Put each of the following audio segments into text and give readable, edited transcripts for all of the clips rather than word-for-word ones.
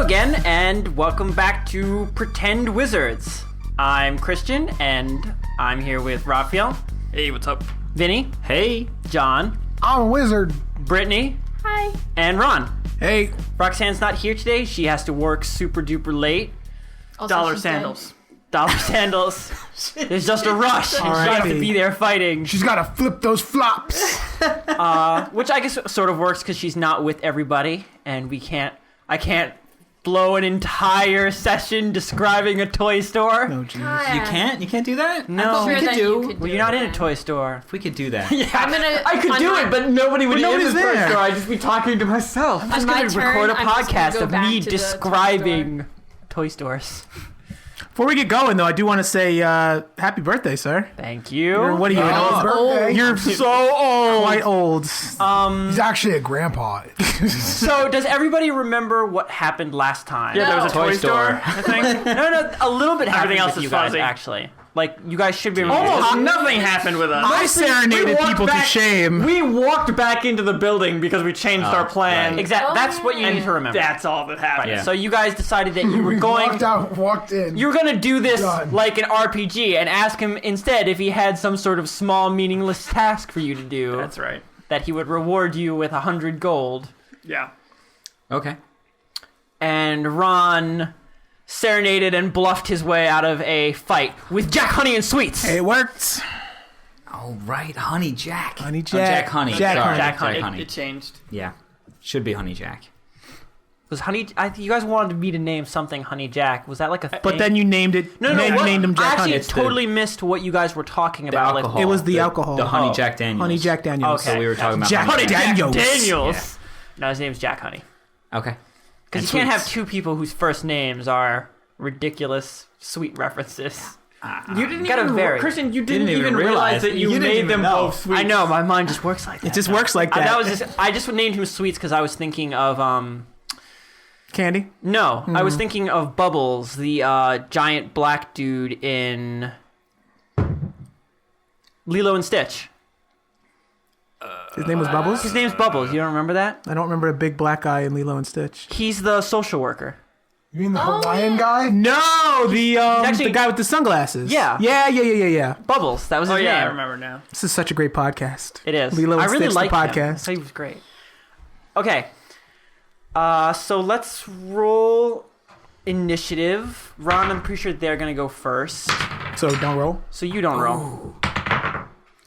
again, and welcome back to Pretend Wizards. I'm Christian, and I'm here with Raphael. Hey, what's up? Vinny. Hey. John. I'm a wizard. Brittany. Hi. And Ron. Hey. Roxanne's not here today. She has to work super duper late. Also, Dollar she's sandals. Dollar sandals. There's just a rush. And she has to be there fighting. She's got to flip those flops. Which I guess sort of works because she's not with everybody, and I can't blow an entire session describing a toy store. Oh, jeez. You can't do that? No. Sure we could that do. you could Well, do you're not it in a then. toy store. If we could do that. Yeah, I'm gonna- I could on do my- it, but nobody would be in nobody's the toy there. store. I'd just be talking to myself. I'm just my going to record a turn, I'm just gonna podcast go of back me to the toy describing toy stores. Before we get going, though, I do want to say happy birthday, sir. Thank you. What are you? Happy birthday. You're So old. quite old. He's actually a grandpa. So does everybody remember what happened last time? Yeah, there was a No. toy Toy store, store. I think. No, a little bit happened Everything else with is you guys, fuzzy. actually. Like, you guys should be Almost nothing happened with us. I serenaded people to shame. We walked back into the building because we changed our plan. right. Exactly. Oh, That's what you yeah. need to remember. That's all that happened. Yeah. So you guys decided that you were going... Walked in. You were going to do this Done. like an RPG and ask him instead if he had some sort of small, meaningless task for you to do. That's right. That he would reward you with 100 gold. Yeah. Okay. And Ron serenaded and bluffed his way out of a fight with Jack Honey and Sweets. It worked. Oh, right. Honey Jack. Honey Oh, Jack. Jack Honey. Jack Sorry. Honey. Jack Honey. Jack It, Honey. it changed. Yeah. Should be Honey Jack. Was Honey... you guys wanted me to name something Honey Jack. Was that like a thing? But then you named it. No, you what? named him I Jack actually Honey. It's the- totally missed what you guys were talking The about. alcohol. It was the alcohol. The Honey Oh. Jack Daniels. Honey Jack Daniels. Okay. So we were talking about Jack Honey Jack. Daniels. Daniels. No, his name's Jack Honey. Okay. Because And you can't have Sweets. two people whose first names are ridiculous sweet references. You didn't gotta even... vary. Christian, you didn't, Didn't even even realize realize that you you didn't made even them know. both sweet. I know, my mind just works like that. It just works like that. I just named him Sweets because I was thinking of Candy. no, I was thinking of Bubbles, the giant black dude in Lilo and Stitch. His name was Bubbles. His name's Bubbles. You don't remember that? I don't remember a big black guy in Lilo and Stitch. He's the social worker. You mean the Hawaiian guy? No, actually- the guy with the sunglasses. Yeah. Yeah. Bubbles. That was Oh, his yeah, I name. remember now. This is such a great podcast. It is. Lilo and I really Stitch, like the him. podcast. I thought he was great. Okay. So let's roll initiative. Ron, I'm pretty sure they're gonna go first. So don't roll. So you don't roll.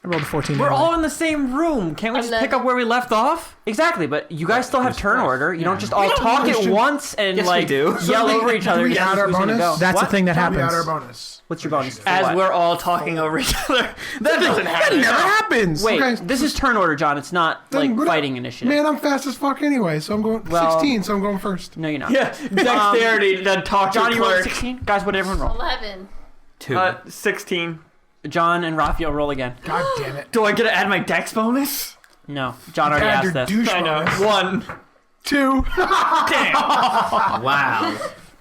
I rolled a 14. We're all in the same room. Can't we just pick up where we left off? Exactly, but you guys still have turn order. You don't just all talk at once and Yes, we like do. yell over each other. we to add see our who's gonna bonus? go. That's What? the thing that Tell me happens. our bonus. What's your bonus? For As what? we're all talking over each other. That doesn't That happen. never happens. Wait, Okay. this is turn order, John. It's not Then like what- fighting initiative. Man, I'm fast as fuck anyway, so I'm going Well- 16, so I'm going first. No, you're not. Yeah, dexterity to talk to John, a you rolled clerk. 16. Guys, what did everyone roll? 11. 2. 16. John and Raphael roll again. God damn it. Do I get to add my dex bonus? No, John already Add asked your this. douche I know. bonus. 1. 2. Damn. Wow.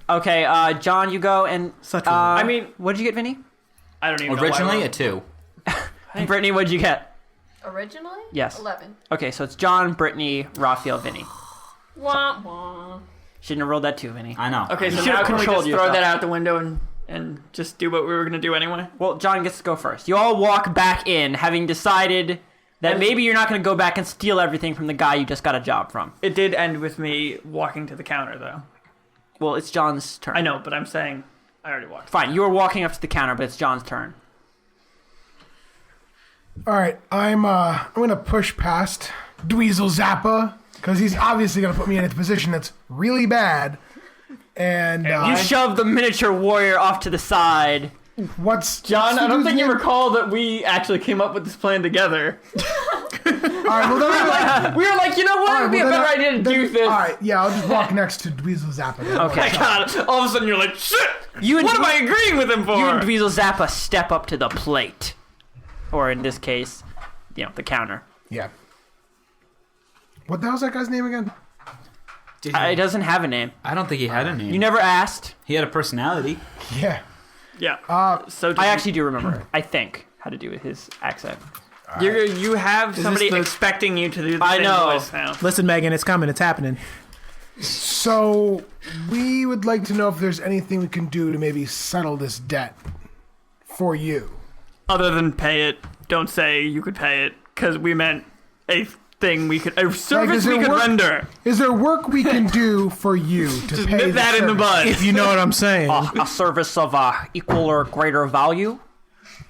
Okay, John, you go and. Such a- I mean, what did you get, Vinny? I don't even Originally know. a 2. And Brittany, what did you get? Originally? Yes. 11. Okay, so it's John, Brittany, Raphael, Vinny. Wah, wah. Shouldn't have rolled that too, Vinny. I know. Okay, so should've now can we controlled just yourself. throw that out the window and just do what we were going to do anyway? Well, John gets to go first. You all walk back in, having decided that maybe you're not going to go back and steal everything from the guy you just got a job from. It did end with me walking to the counter, though. Well, it's John's turn. I know, but I'm saying I already walked. Fine, you were walking up to the counter, but it's John's turn. All right, I'm going to push past Dweezil Zappa, because he's obviously going to put me in a position that's really bad. And You shove the miniature warrior off to the side. what's... John, I don't think you again? recall that we actually came up with this plan together. All right, well, then We were like, you know what? It would be a better idea to do this. All right, yeah, I'll just walk next to Dweezil Zappa. then. Okay. My God, all of a sudden you're like, shit! You and What am I agreeing with him for? You and Dweezil Zappa step up to the plate. Or in this case, the counter. Yeah. What the hell's that guy's name again? It doesn't have a name. I don't think he had a name. You never asked. He had a personality. Yeah. Yeah. So I actually do remember, I think, how to do with his accent. you have somebody the- expecting you to do the I same know. voice now. Listen, Megan, it's coming. It's happening. So we would like to know if there's anything we can do to maybe settle this debt for you. Other than pay it, don't say you could pay it, because we meant a service is we it could work- render. Is there work we can do for you to Just pay nip that in the service? bud. If you know what I'm saying. A service of equal or greater value?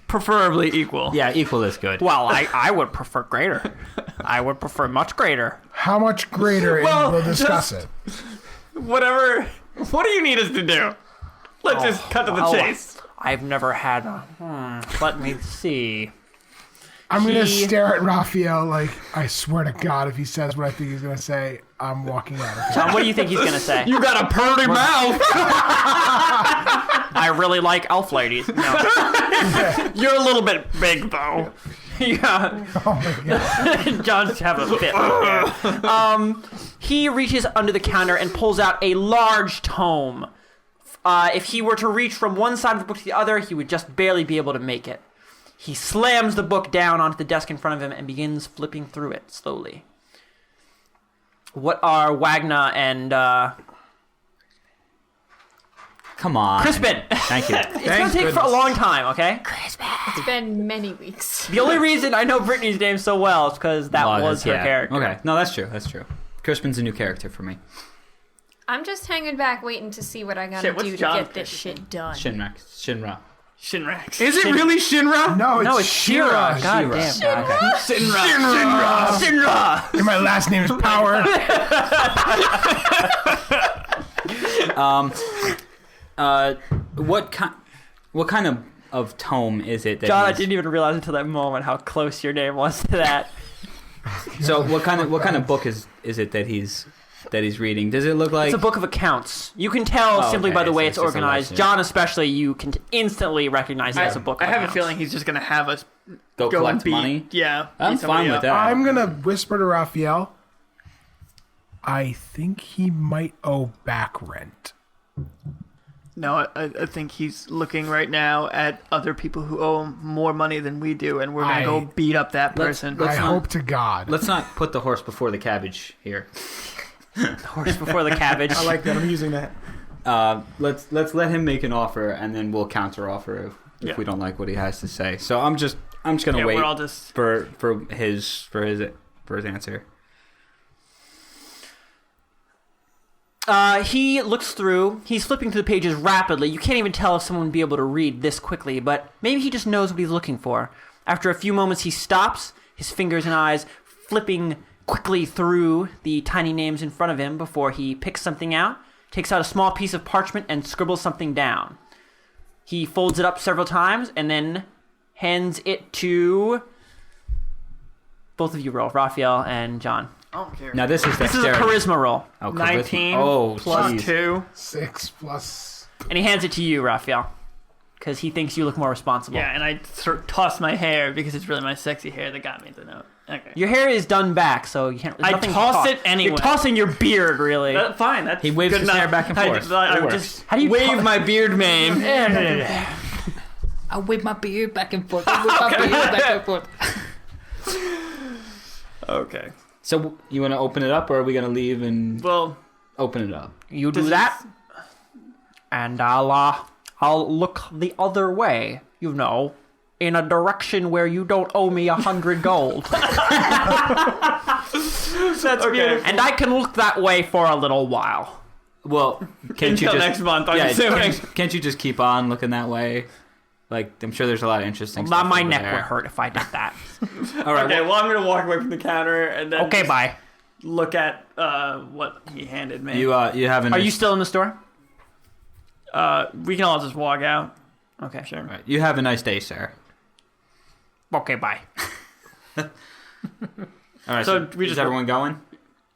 Preferably equal. Yeah, equal is good. Well, I would prefer greater. I would prefer much greater. How much greater? Well, and we'll discuss just- it. Whatever. What do you need us to do? Let's just cut to the chase. I've never had let me see. I'm going to He- stare at Raphael like, I swear to God, if he says what I think he's going to say, I'm walking out of here. John, what do you think he's going to say? You got a purty mouth. I really like elf ladies. No. You're a little bit big, though. Yeah. Oh my God. John's having a fit there. He reaches under the counter and pulls out a large tome. If he were to reach from one side of the book to the other, he would just barely be able to make it. He slams the book down onto the desk in front of him and begins flipping through it slowly. What are Wagner and Come on. Crispin? Thank you. It's going to take for a long time, okay? It's been many weeks. The only reason I know Brittany's name so well is because that was her character. Okay. No, that's true. That's true. Crispin's a new character for me. I'm just hanging back waiting to see what I gotta Shit, what's do to John's get this shit done. Shinra. Shinrax. Is it really Shinra? No, it's Shira. Shira. God damn. Shinra. And my last name is Power. What kind of tome is it that John, I he's- didn't even realize until that moment how close your name was to that. So what kind of book is it that he's reading? Does it look like It's a book of accounts. You can tell Oh, simply okay, by the way so it's it's just a organized. lesson. John, especially, you can instantly recognize it as a book. I of have a accounts. feeling he's just gonna have us go go and collect beat. money? Yeah, I'm beat somebody fine with up. that. I'm going to whisper to Raphael. I think he might owe back rent. No, I think he's looking right now at other people who owe him more money than we do, and we're gonna go beat up that person. let's I not- hope to God. Let's not put the horse before the cabbage here. Horse before the cabbage. I like that. I'm using that. Let's let him make an offer, and then we'll counter offer if Yeah. we don't like what he has to say. So I'm just gonna Yeah, wait we're all just for his answer. He looks through. He's flipping through the pages rapidly. You can't even tell if someone would be able to read this quickly, but maybe he just knows what he's looking for. After a few moments, he stops, his fingers and eyes flipping quickly through the tiny names in front of him before he picks something out, takes out a small piece of parchment, and scribbles something down. He folds it up several times and then hands it to both of you roll, Raphael and John. I don't care. Now this is This is a dexterity. charisma roll. Oh, charisma. 19 Oh, plus jeez. 2. 6 plus... And he hands it to you, Raphael, because he thinks you look more responsible. Yeah, and I sort of toss my hair because it's really my sexy hair that got me the note. Okay. Your hair is done back, so you can't. there's I nothing to toss it anyway. You're tossing your beard, really. That's fine. That's He waves good his enough. hair back and forth. I It works. just How do you wave to- my beard mane. I wave my beard back and forth. I wave my beard back and forth. Okay. So you want to open it up, or are we gonna leave and Well, open it up? You do Does that, and I'll look the other way. You know, in a direction where you don't owe me 100 gold, that's okay. and I can look that way for a little while. Well, can't you Until just next month, I'm yeah, assuming. can't you just keep on looking that way? Like I'm sure there's a lot of interesting stuff. My over neck there. would hurt if I did that. All right. Okay, well, I'm gonna walk away from the counter and then Okay, just bye. look at what he handed me. You haven't. Are you still in the store? We can all just walk out. Okay, Sure. Right. You have a nice day, sir. Okay, bye. All right. So So, we is just- everyone going?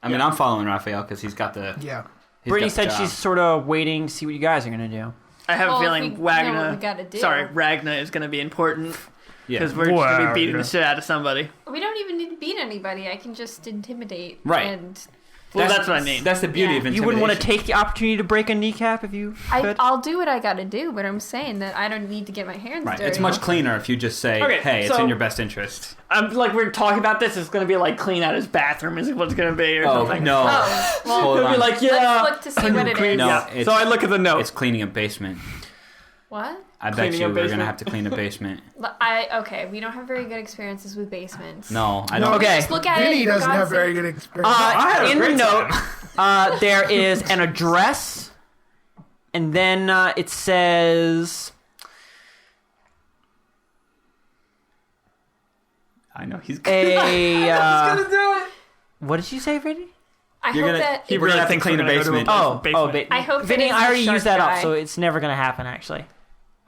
I mean, Yeah. I'm following Raphael because he's got the. Yeah. he's Brittany got the said job. she's sort of waiting to see what you guys are gonna do. I have Well, a if feeling we know what Ragna. we gotta do. Sorry, Ragna is gonna be important Yeah. because we're just gonna be Wow, beating yeah. the shit out of somebody. We don't even need to beat anybody. I can just intimidate. Right. And Well, that's what I mean. That's the beauty Yeah. of intimidation. You wouldn't want to take the opportunity to break a kneecap if you could? I'll do what I gotta do, but I'm saying that I don't need to get my hands Right. dirty. It's much cleaner if you just say, Okay, hey, it's so- in your best interest. I'm like, we're talking about this. It's going to be like clean out his bathroom is what it's going to be or Oh, something. no. Oh, well, Hold It'll be on. like, yeah. let's look to see what it is. No, Yeah. it's- So I look at the note. It's cleaning a basement. What? I bet Cleaning you a we're going to basement? have to clean a basement. Okay, we don't have very good experiences with basements. No, I No. don't. Okay. Just look at it. Vinny for doesn't God's have very sake. good experience. In the note, there is an address, and then it says... I know. He's a... gonna do it. what did you say, Vinny? I You're hope gonna- that. We're gonna have to thinks clean we're a gonna go to basement. basement. I hope Vinny, that I already is the used that shark up, guy. so it's never going to happen, actually.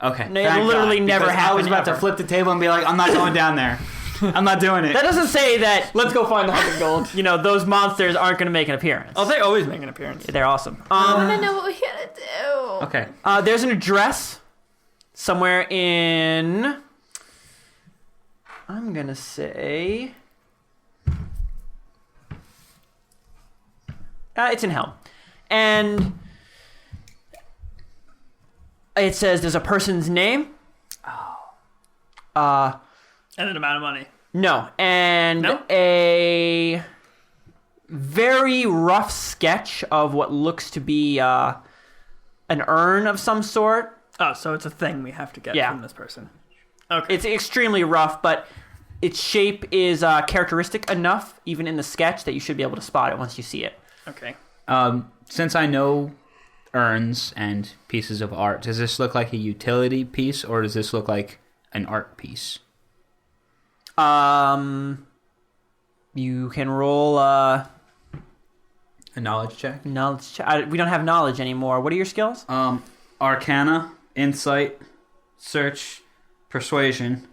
Okay. No, it'll thank literally God, never because I happen was about ever. to flip the table and be like, I'm not going down there. I'm not doing it. That doesn't say that, Let's go find the 100 gold. you know, those monsters aren't going to make an appearance. Oh, they always make an appearance. They're awesome. I want to know what we gotta do. Okay. There's an address somewhere in... I'm going to say... it's in Helm. And it says there's a person's name. And an amount of money. No. And No? a very rough sketch of what looks to be an urn of some sort. Oh, so it's a thing we have to get Yeah. from this person. Okay. It's extremely rough, but its shape is characteristic enough, even in the sketch, that you should be able to spot it once you see it. Okay. Since I know urns and pieces of art, does this look like a utility piece or does this look like an art piece? You can roll A knowledge check? knowledge. We don't have knowledge anymore. What are your skills? Arcana, insight, search, persuasion.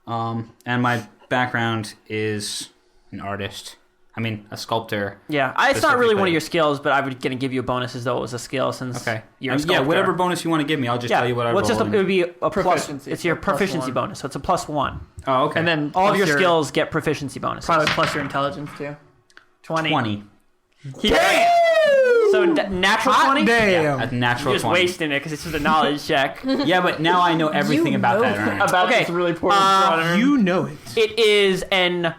And my background is an artist. I mean, a sculptor. Yeah, it's not really one Specifically. of your skills, but I was going to give you a bonus as though it was a skill since Okay. you're a Yeah, sculptor. whatever bonus you want to give me, I'll just tell you what I well, roll. it's just it would be a plus. Proficiency, It's your so plus proficiency one. bonus, so it's a +1. Oh, okay. And then All of plus your skills get proficiency bonuses. Probably plus your intelligence, too. 20. 20. So natural Hot 20. damn. A natural You're just 20. wasting it because it's just a knowledge check. Yeah, but now I know everything You about know that that. urn. About Okay, this really poor water. You know it. It is an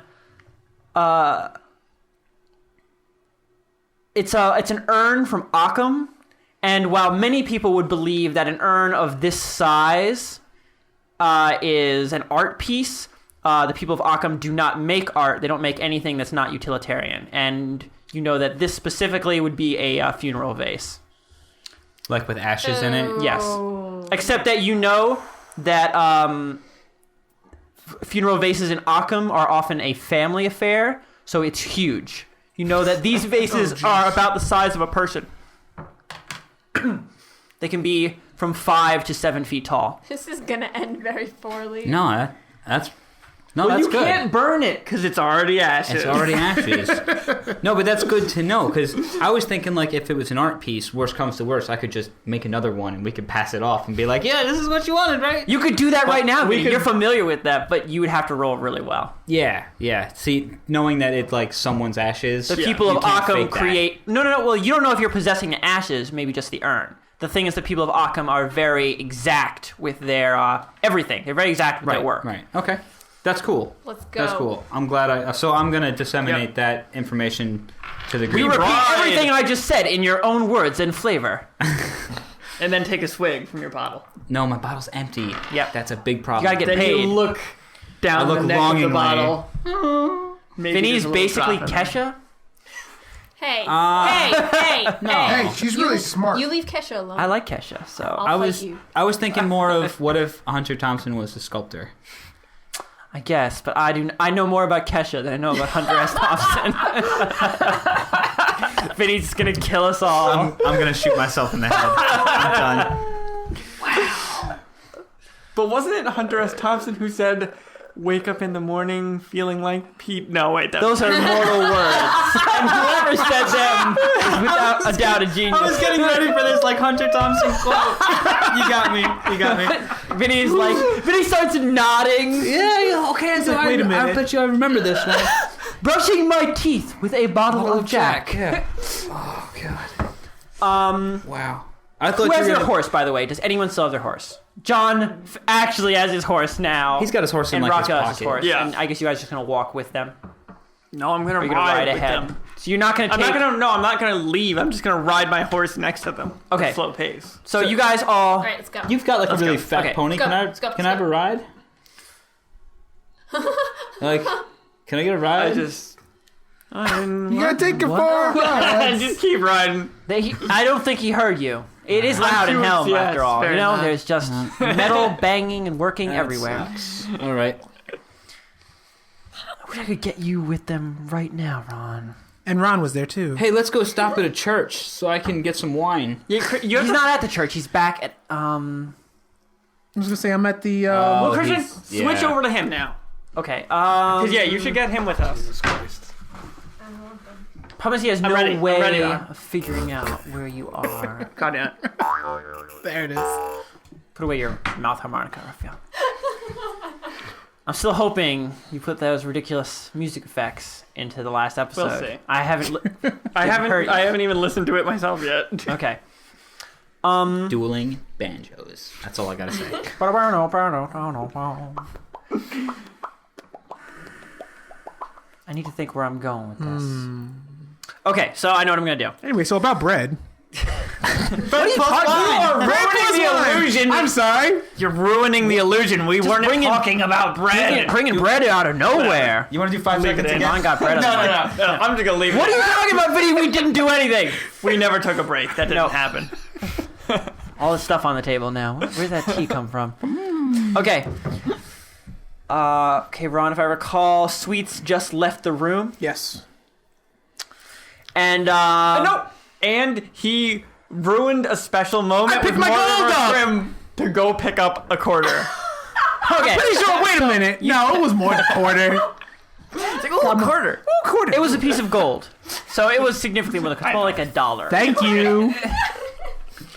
it's an urn from Occam, and while many people would believe that an urn of this size is an art piece, the people of Occam do not make art. They don't make anything that's not utilitarian, and you know that this specifically would be a funeral vase. Like with ashes in it? Yes. Oh. Except that you know that funeral vases in Occam are often a family affair, so it's huge. You know that these vases are about the size of a person. They can be from 5 to 7 feet tall. This is gonna end very poorly. No, that's Well, you good. can't burn it because it's already ashes. It's already ashes. No, but that's good to know because I was thinking like if it was an art piece, worst comes to worst, I could just make another one and we could pass it off and be like, yeah, this is what you wanted, right? You could do that right now. we Vinny. could- You're familiar with that, but you would have to roll really well. Yeah. See, knowing that it's like someone's ashes. The people you of can't Occam fake that. create... No. Well, you don't know if you're possessing the ashes, maybe just the urn. The thing is the people of Occam are very exact with their everything. They're very exact with their work. Right. Okay. That's cool. Let's go. That's cool. I'm glad so I'm going to disseminate that information to the We green. repeat Right. everything I just said in your own words and flavor. And then take a swig from your bottle. No, my bottle's empty. Yep. That's a big problem. You gotta get Then paid. you look down I look the neck of the longingly. bottle. Maybe Vinny's there's a little basically drop in there. Kesha. Hey, No. hey. Hey, she's really smart. You leave Kesha alone. I like Kesha, so... I'll fight you. I was thinking more of what if Hunter Thompson was a sculptor? I guess, but I know more about Kesha than I know about Hunter S. Thompson. Vinny's gonna kill us all. I'm gonna shoot myself in the head. I'm done. But wasn't it Hunter S. Thompson who said, "Wake up in the morning feeling like Pete"? No, wait, Those are mortal words. And whoever said them is without a doubt a genius. I was getting ready for this like Hunter Thompson quote. You got me. Vinny starts nodding. Yeah. Okay. So Wait a minute. I bet you I remember this one. brushing my teeth with a bottle of Jack. Yeah. Oh god. Wow. I thought Who you has were their gonna- horse, by the way? Does anyone still have their horse? John actually has his horse now. He's got his horse in and like his Rocco has his pocket. horse. Yeah. And I guess you guys are just gonna walk with them. No, I'm gonna Or you're gonna ride with ahead. them. So you're not gonna take. I'm not gonna leave. I'm just gonna ride my horse next to them. Okay. At slow pace. So you guys all. All right, let's go. You've got like Let's a really go. fat Okay. pony. Let's Can go. I Let's go. can I have a ride? Like, can I get a I ride? just. You gotta take it for a ride. just keep riding. I don't think he heard you. It is loud in sure Helm, it's- after yes, all. fair You know, enough. there's just metal banging and working everywhere. All right. I wish I could get you with them right now, Ron. And Ron was there too. Hey, let's go stop at a church so I can get some wine. He's not at the church. He's back at I was gonna say I'm at the. Well, Christian, he's- switch yeah. over to him now. Okay. Cause yeah, you should get him with us. Promise he has no ready. I'm way ready, Ron. of figuring out where you are. God damn it. There it is. Put away your mouth harmonica, Raphael. I'm still hoping you put those ridiculous music effects into the last episode. We'll see. I haven't. I heard- haven't even listened to it myself yet. Okay. Dueling banjos. That's all I gotta say. I need to think where I'm going with this. Okay, so I know what I'm gonna do. Anyway, so about bread. What are you talking about? Ruining the illusion. I'm sorry. You're ruining the illusion. We weren't bring in- talking about bread. Bringing bread out of nowhere. You want to do 5 Leave it in. Ron got bread. No, on the no, mic. no. I'm just gonna leave it. What are you talking about, Vinny? We didn't do anything. We never took a break. That didn't happen. All this stuff on the table now. Where'd that tea come from? Okay. Okay, Ron, if I recall, Sweets just left the room. Yes. And, No. And he ruined a special moment I picked with my gold Mortimer up. Grimm to go pick up a quarter. Okay. Pretty sure. Wait a minute. No, it was more than a quarter. It's like, oh, a quarter. Quarter. It was a piece of gold. So it was significantly more like $1. Thank you.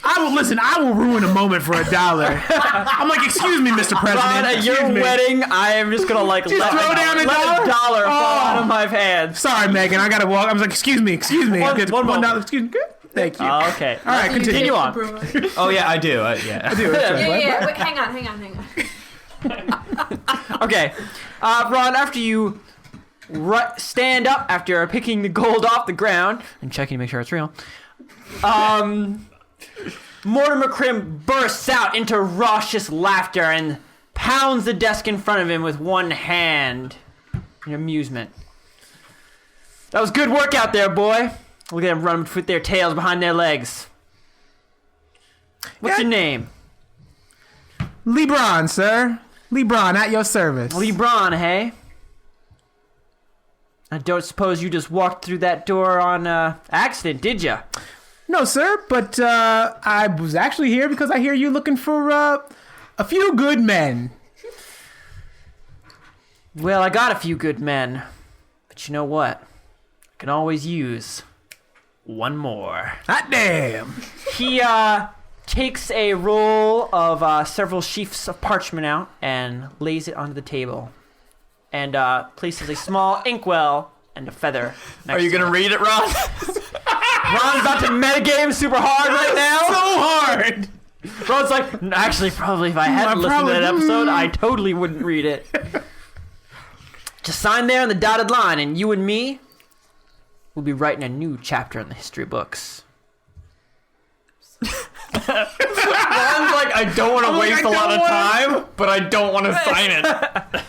I will ruin a moment for $1. I'm like, excuse me, Mr. President. Ron, at excuse your me. wedding, I am just gonna let throw down a dollar? $1 fall Oh. out of my hands. Sorry, Megan. I gotta walk. I was like, excuse me. One Good. moment. $1. Excuse me. Good. Thank you. Oh, okay. All right, continue. on. Oh yeah, I do. Yeah. Yeah. Wait, hang on. Okay. Ron, after you stand up after picking the gold off the ground and checking to make sure it's real, Mortimer Grimm bursts out into raucous laughter and pounds the desk in front of him with one hand in amusement. That was good work out there, boy. Look at them running with their tails behind their legs. What's Yeah. your name? LeBron, sir. LeBron, at your service. LeBron, hey? I don't suppose you just walked through that door on accident, did ya? No, sir, but I was actually here because I hear you looking for a few good men. Well, I got a few good men. But you know what? I can always use one more. Hot damn. He takes a roll of several sheafs of parchment out and lays it onto the table. And places a small inkwell and a feather. Are you gonna read it, Ron? Ron's about to metagame super hard right now. So hard. Ron's like, actually, probably if I hadn't listened to that episode, I totally wouldn't read it. Just sign there on the dotted line, and you and me will be writing a new chapter in the history books. Ron's like, I don't want to waste a lot of time, but I don't want to sign it.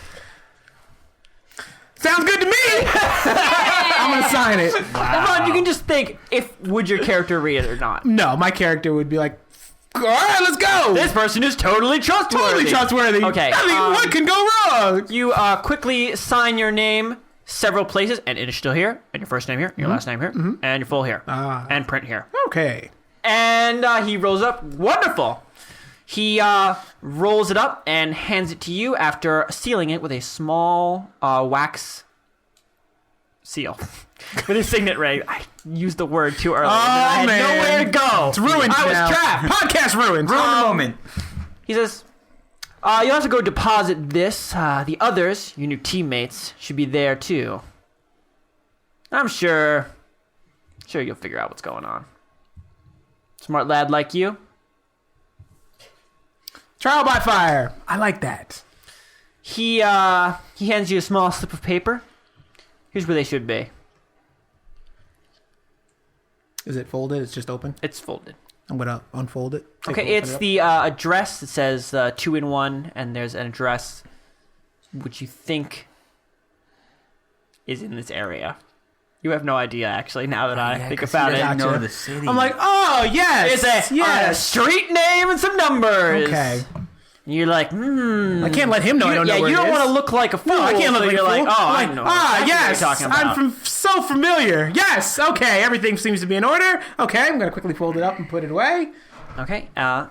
Sounds good to me. I'm gonna sign it. Ron, you can just think, would your character read it or not? No, my character would be like, all right, let's go. This person is totally trustworthy. Totally trustworthy. Okay, What can go wrong? You quickly sign your name several places, and it is still here, and your first name here, your last name here, and your full here, and print here. Okay. And he rolls up. Wonderful. He rolls it up and hands it to you after sealing it with a small wax seal. With his signet ring. I used the word too early. I had man. nowhere to go. It's ruined I now. was trapped. Podcast ruined. Ruin the moment. He says, you'll have to go deposit this. The others, your new teammates, should be there too. I'm sure you'll figure out what's going on. Smart lad like you. Trial by fire. I like that. He hands you a small slip of paper. Here's where they should be. Is it folded? It's just open? It's folded. I'm going to unfold it. Take a Okay, look it's at it. the address. It says 2-in-1, and there's an address which you think is in this area. You have no idea, actually, now that I think about it. Gotcha. know the city. I'm like, oh, yes. It's a street name and some numbers. Okay. And you're like, I can't let him know I don't know where you it don't is. want to look like a fool. No, I can't look so like you're a fool. like, oh, I I'm know. like, exactly yes. what you're talking about. So familiar. Yes. Okay. Everything seems to be in order. Okay. I'm going to quickly fold it up and put it away. Okay. Do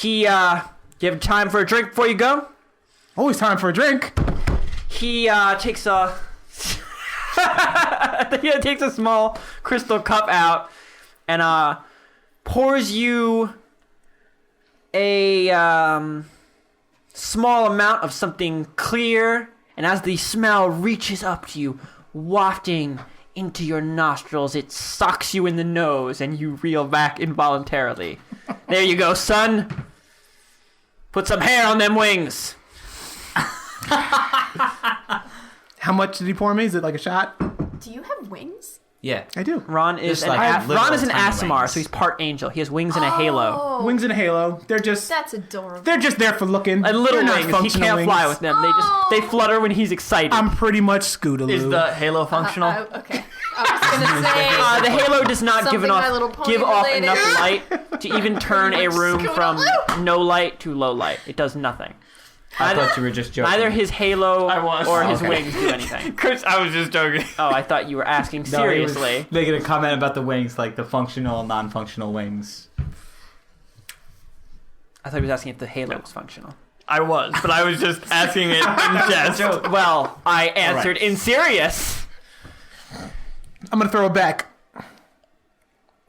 you have time for a drink before you go? Always time for a drink. He takes a takes a small crystal cup out and pours you a small amount of something clear, and as the smell reaches up to you, wafting into your nostrils, it sucks you in the nose and you reel back involuntarily. There you go, son. Put some hair on them wings. How much did he pour me? Is it like a shot? Do you have wings? Yeah. I do. Ron is Just like Ron is an literal tiny Asimar, wings. so he's part angel. He has wings and a halo. Oh, Wings and a halo. They're just that's adorable. there for looking. And little They're not wings. He functional can't fly wings. with them. They flutter when he's excited. I'm pretty much Scootaloo. Is the halo functional? Okay. I was gonna say. The halo does not Something My Little Pony give off related. enough light to even turn a room from no light to low light. It does nothing. I thought you were just joking. Neither his halo I was. or his Okay. wings do anything. Chris, I was just joking. Oh, I thought you were asking No, he was seriously. making a comment about the wings, like the functional and non-functional wings. I thought he was asking if the halo was functional. I was, but I was just asking it in jest. Well, I answered in serious. I'm gonna throw it back.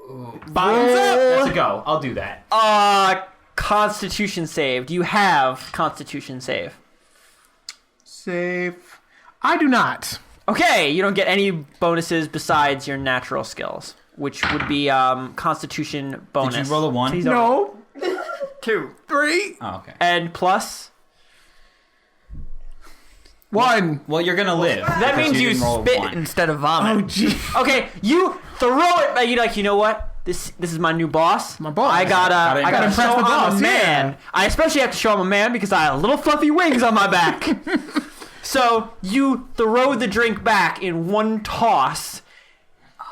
Bottoms up. Let's go. I'll do that. Constitution save. Do you have Constitution save? Save. I do not. Okay, you don't get any bonuses besides your natural skills, which would be Constitution bonus. Did you roll a 1? No. 2. 3. Oh, okay. And plus? 1. Well, you're gonna live. That because means you didn't roll a spit 1. instead of Oh, vomit. gee. Okay, you throw it, but you're like, you know what? This is my new boss. My boss. I gotta impress show the I'm boss, a man. yeah. I especially have to show I'm a man because I have little fluffy wings on my back. So you throw the drink back in one toss,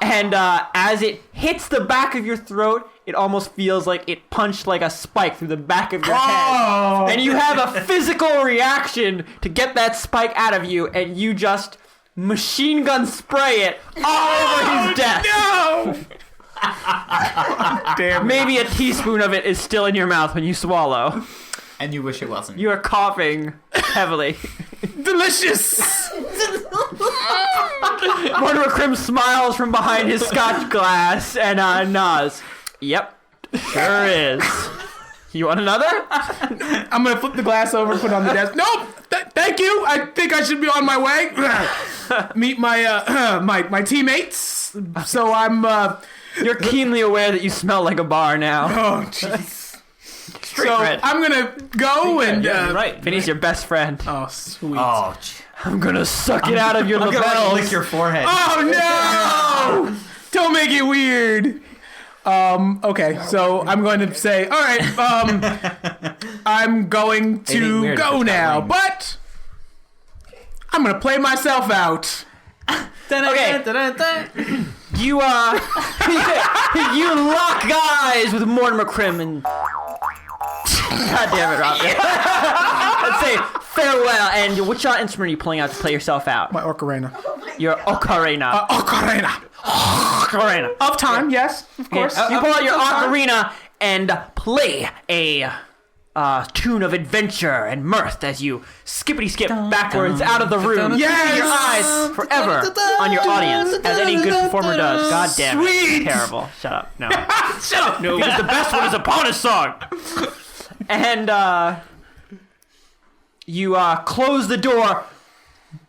and as it hits the back of your throat, it almost feels like it punched like a spike through the back of your head. And you have a physical reaction to get that spike out of you, and you just machine gun spray it all over his desk. No! Damn. Maybe a teaspoon of it is still in your mouth when you swallow. And you wish it wasn't. You are coughing heavily. Delicious. Mortimer Crim smiles from behind his scotch glass and nods. Yep, sure is. You want another? I'm gonna flip the glass over, put it on the desk. Nope. Thank you. I think I should be on my way. Meet my my teammates. So I'm. You're keenly aware that you smell like a bar now. Oh jeez. Street So cred. I'm gonna go and. Yeah, you're right. Vinny's your best friend. Oh sweet. Oh, I'm gonna suck it out of your I'm gonna lapels. lick your forehead. Oh no! Don't make it weird. Okay, so I'm going to say, all right, I'm going ain't to weird if go it's got now, wings. but I'm going to play myself out. Okay. You you lock eyes with Mortimer Crim and God damn it, Rob. Let's say farewell. And which instrument are you pulling out to play yourself out? My ocarina. Your ocarina. Ocarina. Ocarina. Of time, yes, of course. You pull out your Of time. ocarina and play a tune of adventure and mirth as you skippity skip backwards out of the room. Yes! Keeping your eyes forever on your audience, as any good performer does. God damn it. Sweet! Terrible. Shut up. No. Shut up. No, because the best one is a bonus song. And you close the door,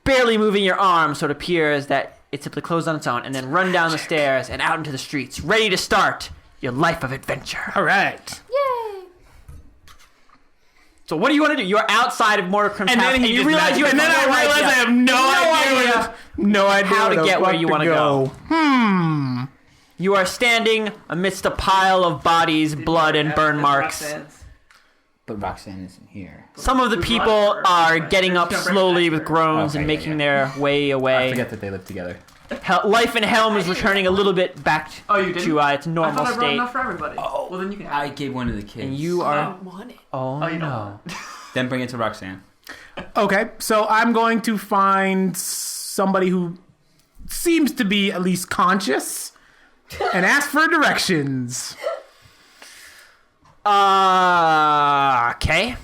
barely moving your arm, so it appears that it simply closed on its own and then run down the stairs and out into the streets, ready to start your life of adventure. All right. Yay! So what do you want to do? You're outside of Morticrim's house, and you realize you have and then I realize I have no idea how to where the get where fuck you want to go. go. You are standing amidst a pile of bodies, blood, and burn marks. But Roxanne isn't here. Some of the people are getting up slowly with groans and making their way I away. forget that they live together. Life in Helm is returning a little bit back to its normal state. for everybody. Oh, well then you can. I gave one to the kids. And you are... Want it. Oh, you no. Then bring it to Roxanne. Okay, so I'm going to find somebody who seems to be at least conscious and ask for directions. Okay.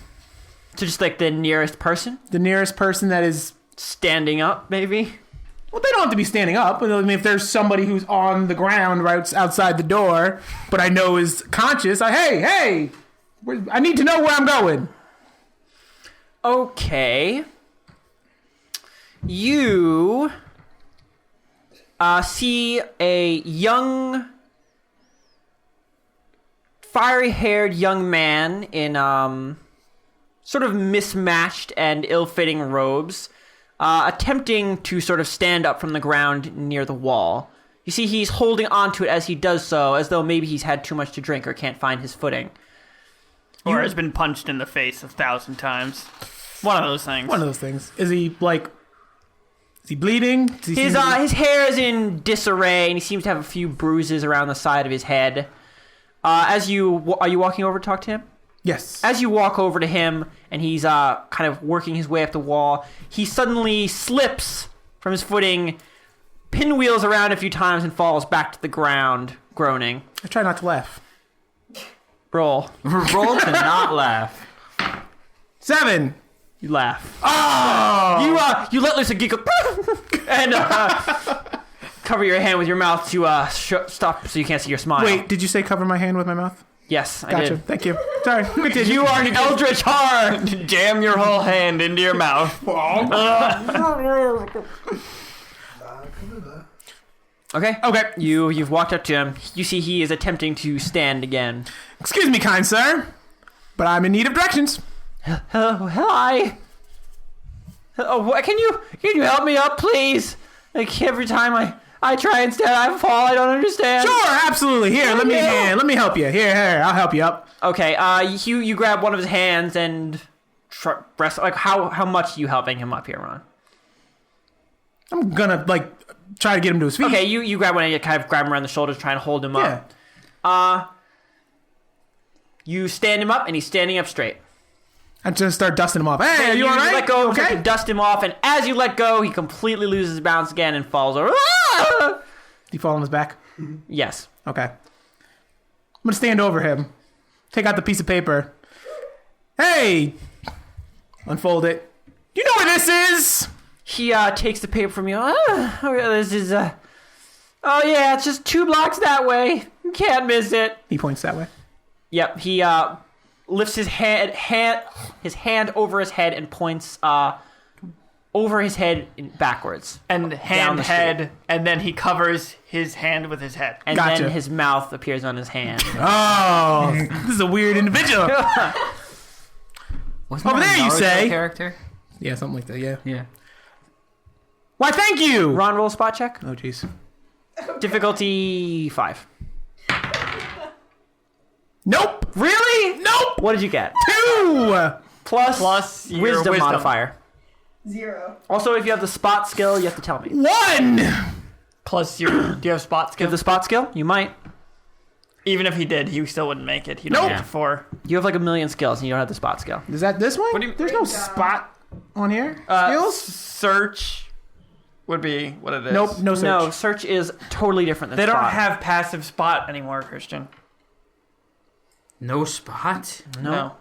So just like the nearest person? The nearest person that is... Standing up, maybe? Well, they don't have to be standing up. I mean, if there's somebody who's on the ground right outside the door, but I know is conscious, hey, I need to know where I'm going. Okay. You see a young, fiery-haired young man in sort of mismatched and ill-fitting robes, attempting to sort of stand up from the ground near the wall. You see he's holding onto it as he does so, as though maybe he's had too much to drink or can't find his footing. Or has been punched in the face 1,000 times. One of those things. One of those things. Is he bleeding? Does he His seem to be- his hair is in disarray, and he seems to have a few bruises around the side of his head. Are you walking over to talk to him? Yes. As you walk over to him, and he's kind of working his way up the wall, he suddenly slips from his footing, pinwheels around a few times, and falls back to the ground, groaning. I try not to laugh. Roll. Roll to not laugh. 7. You laugh. Oh! You let loose a giggle, and cover your hand with your mouth to stop so you can't see your smile. Wait, did you say cover my hand with my mouth? Yes, I Gotcha. did. Thank you. Sorry. Continue. You are an eldritch horror. Jam your whole hand into your mouth. Okay. Okay. You've walked up to him. You see he is attempting to stand again. Excuse me, kind sir, but I'm in need of directions. Hi. Oh, can you help me up, please? Like every time I try and stand, I fall. I don't understand. Sure, absolutely. Here, let me help you. Here, I'll help you up. Okay. You grab one of his hands and press. Like how much are you helping him up here, Ron? I'm gonna try to get him to his feet. Okay. You grab one and you kind of grab him around the shoulders, trying to hold him Yeah. up. You stand him up, and he's standing up straight. I just start dusting him off. Hey, are you all right? Let go, Okay. to dust him off, and as you let go, he completely loses his balance again and falls over. Ah! Did he fall on his back? Yes. Okay. I'm gonna stand over him. Take out the piece of paper. Hey! Unfold it. You know where this is? He takes the paper from you. This is oh yeah, it's just 2 blocks that way. You can't miss it. He points that way. Yep. He lifts his hand over his head and points over his head backwards, And the head, and then he covers his hand with his head. and Gotcha. then his mouth appears on his hand. Oh, this is a weird individual. Wasn't Over that a there, you Naruto say? Character? Yeah, something like that. Yeah. Yeah. Why? Thank you. Ron, roll a spot check. Oh, jeez. Difficulty 5. Nope. Really? Nope. What did you get? 2. Plus your wisdom wisdom. modifier. 0. Also, if you have the spot skill, you have to tell me. 1. Plus your, do you have spot You skill? have the spot skill? You might. Even if he did, he still wouldn't make it. He'd Nope. only get 4. You have like a million skills and you don't have the spot skill. Is that this one? What do you- There's no spot on here. Skills? Skills? Search would be what it is. Nope. No search. No, search is totally different than They don't spot. have passive spot anymore, Christian. No spot? No.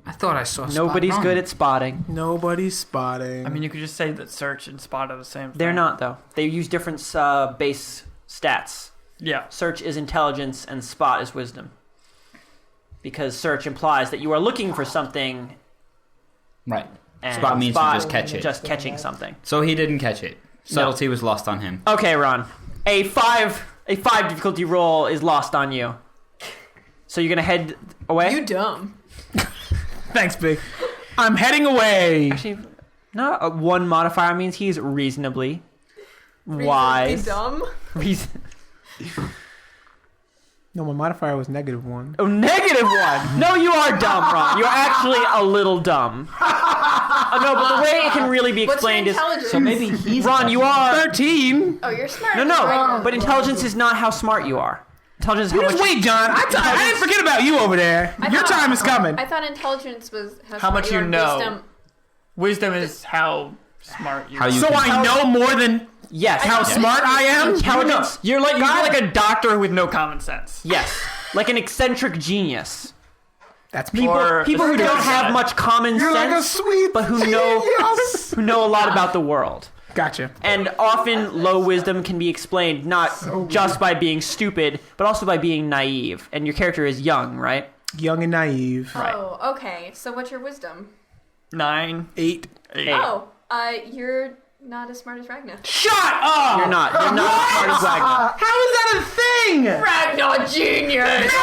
I thought I saw spot. Nobody's wrong. good at spotting. Nobody's spotting. I mean, you could just say that search and spot are the same thing. They're not, though. They use different base stats. Yeah. Search is intelligence and spot is wisdom. Because search implies that you are looking for something, Right. and Spot means you just catch it. Just catching something. So he didn't catch it. Subtlety was lost on him. Okay, Ron. A 5 difficulty roll is lost on you. So you're gonna head away? You dumb. Thanks, Big. I'm heading away. Actually, no. 1 modifier means he's reasonably wise. Dumb. Reason. No, my modifier was -1. Oh, -1. No, you are dumb, Ron. You're actually a little dumb. No, but the way it can really be What's your explained is. intelligence? So maybe he's Ron, you are. 13. Oh, you're smart. No, but intelligence is not how smart you are. Intelligence is how Just much. wait, John. I didn't forget about you over there. Your time is coming. I thought intelligence was How much you know. Wisdom. Wisdom is how smart you How are. you So can- I know more than Yes. how smart I am? Intelligence. You're like a doctor with no common sense. Yes. Like an eccentric genius. That's me. People who don't have much common You're like a sense, sweet but who know a lot about the world. Gotcha. And often low wisdom can be explained not just by being stupid, but also by being naive. And your character is young, right? Young and naive. Oh, okay. So what's your wisdom? 9. 8. 8. Oh, you're not as smart as Ragnar. Shut up! You're not. You're not as smart as Wagner. How is that a thing? Ragnar genius.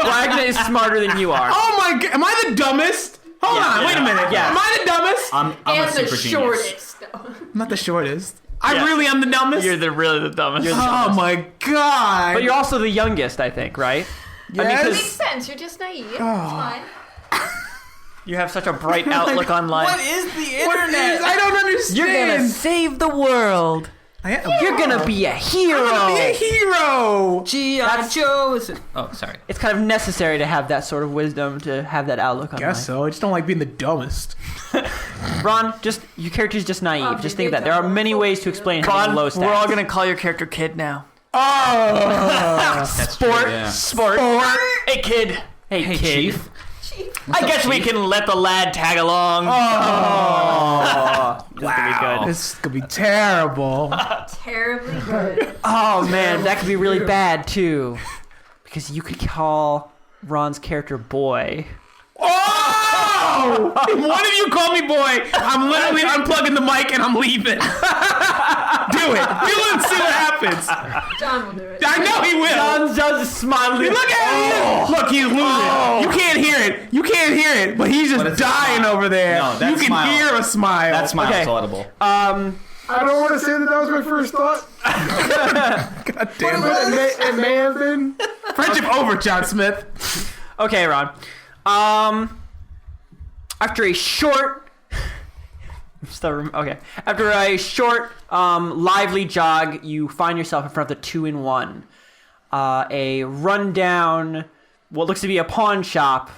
Wagner is smarter than you are. Oh my god, am I the dumbest? Hold on, wait a minute. Yeah. Am I the dumbest? I'm a And the super genius. shortest. I'm not the shortest. I Yeah. really am the dumbest? You're really the dumbest. Oh my god. But you're also the youngest, I think, right? Yes? Makes sense. You're just naive. It's fine. You have such a bright outlook on life. is the What is? I don't understand. You're gonna save the world. You're gonna be a hero. I'm gonna be a hero. G.I. Joe is... Oh, sorry. It's kind of necessary to have that sort of wisdom, to have that outlook on Guess life. so. I just don't like being the dumbest. Ron, your character's just naive. Oh, just you think of that. did There are tell many me. ways to explain having Ron, low stats. we're all gonna call your character Kid now. Oh. Sport. yeah. Sport. Hey, Kid. Hey, Hey, kid. Chief. I guess we can let the lad tag along. Oh. This is gonna be good. This could be terrible. Terribly good. Oh man, that could be really bad too, because you could call Ron's character Boy. Oh! If one of you call me boy, I'm literally unplugging the mic and I'm leaving. Do it. Do it and see what happens. John will do it. I know he will. Ron does smile. Look at him. Look, he's losing. You can't hear it. You can't hear it, but he's just But it's a dying smile. over there. No, that you can smile- hear a smile. That smile Okay. is audible. I don't want to say that was my first thought. God damn But it. it may have been. Friendship over, John Smith. Okay, Ron. After a short, After a short, lively jog, you find yourself in front of the 2-in-1, a rundown, what looks to be a pawn shop,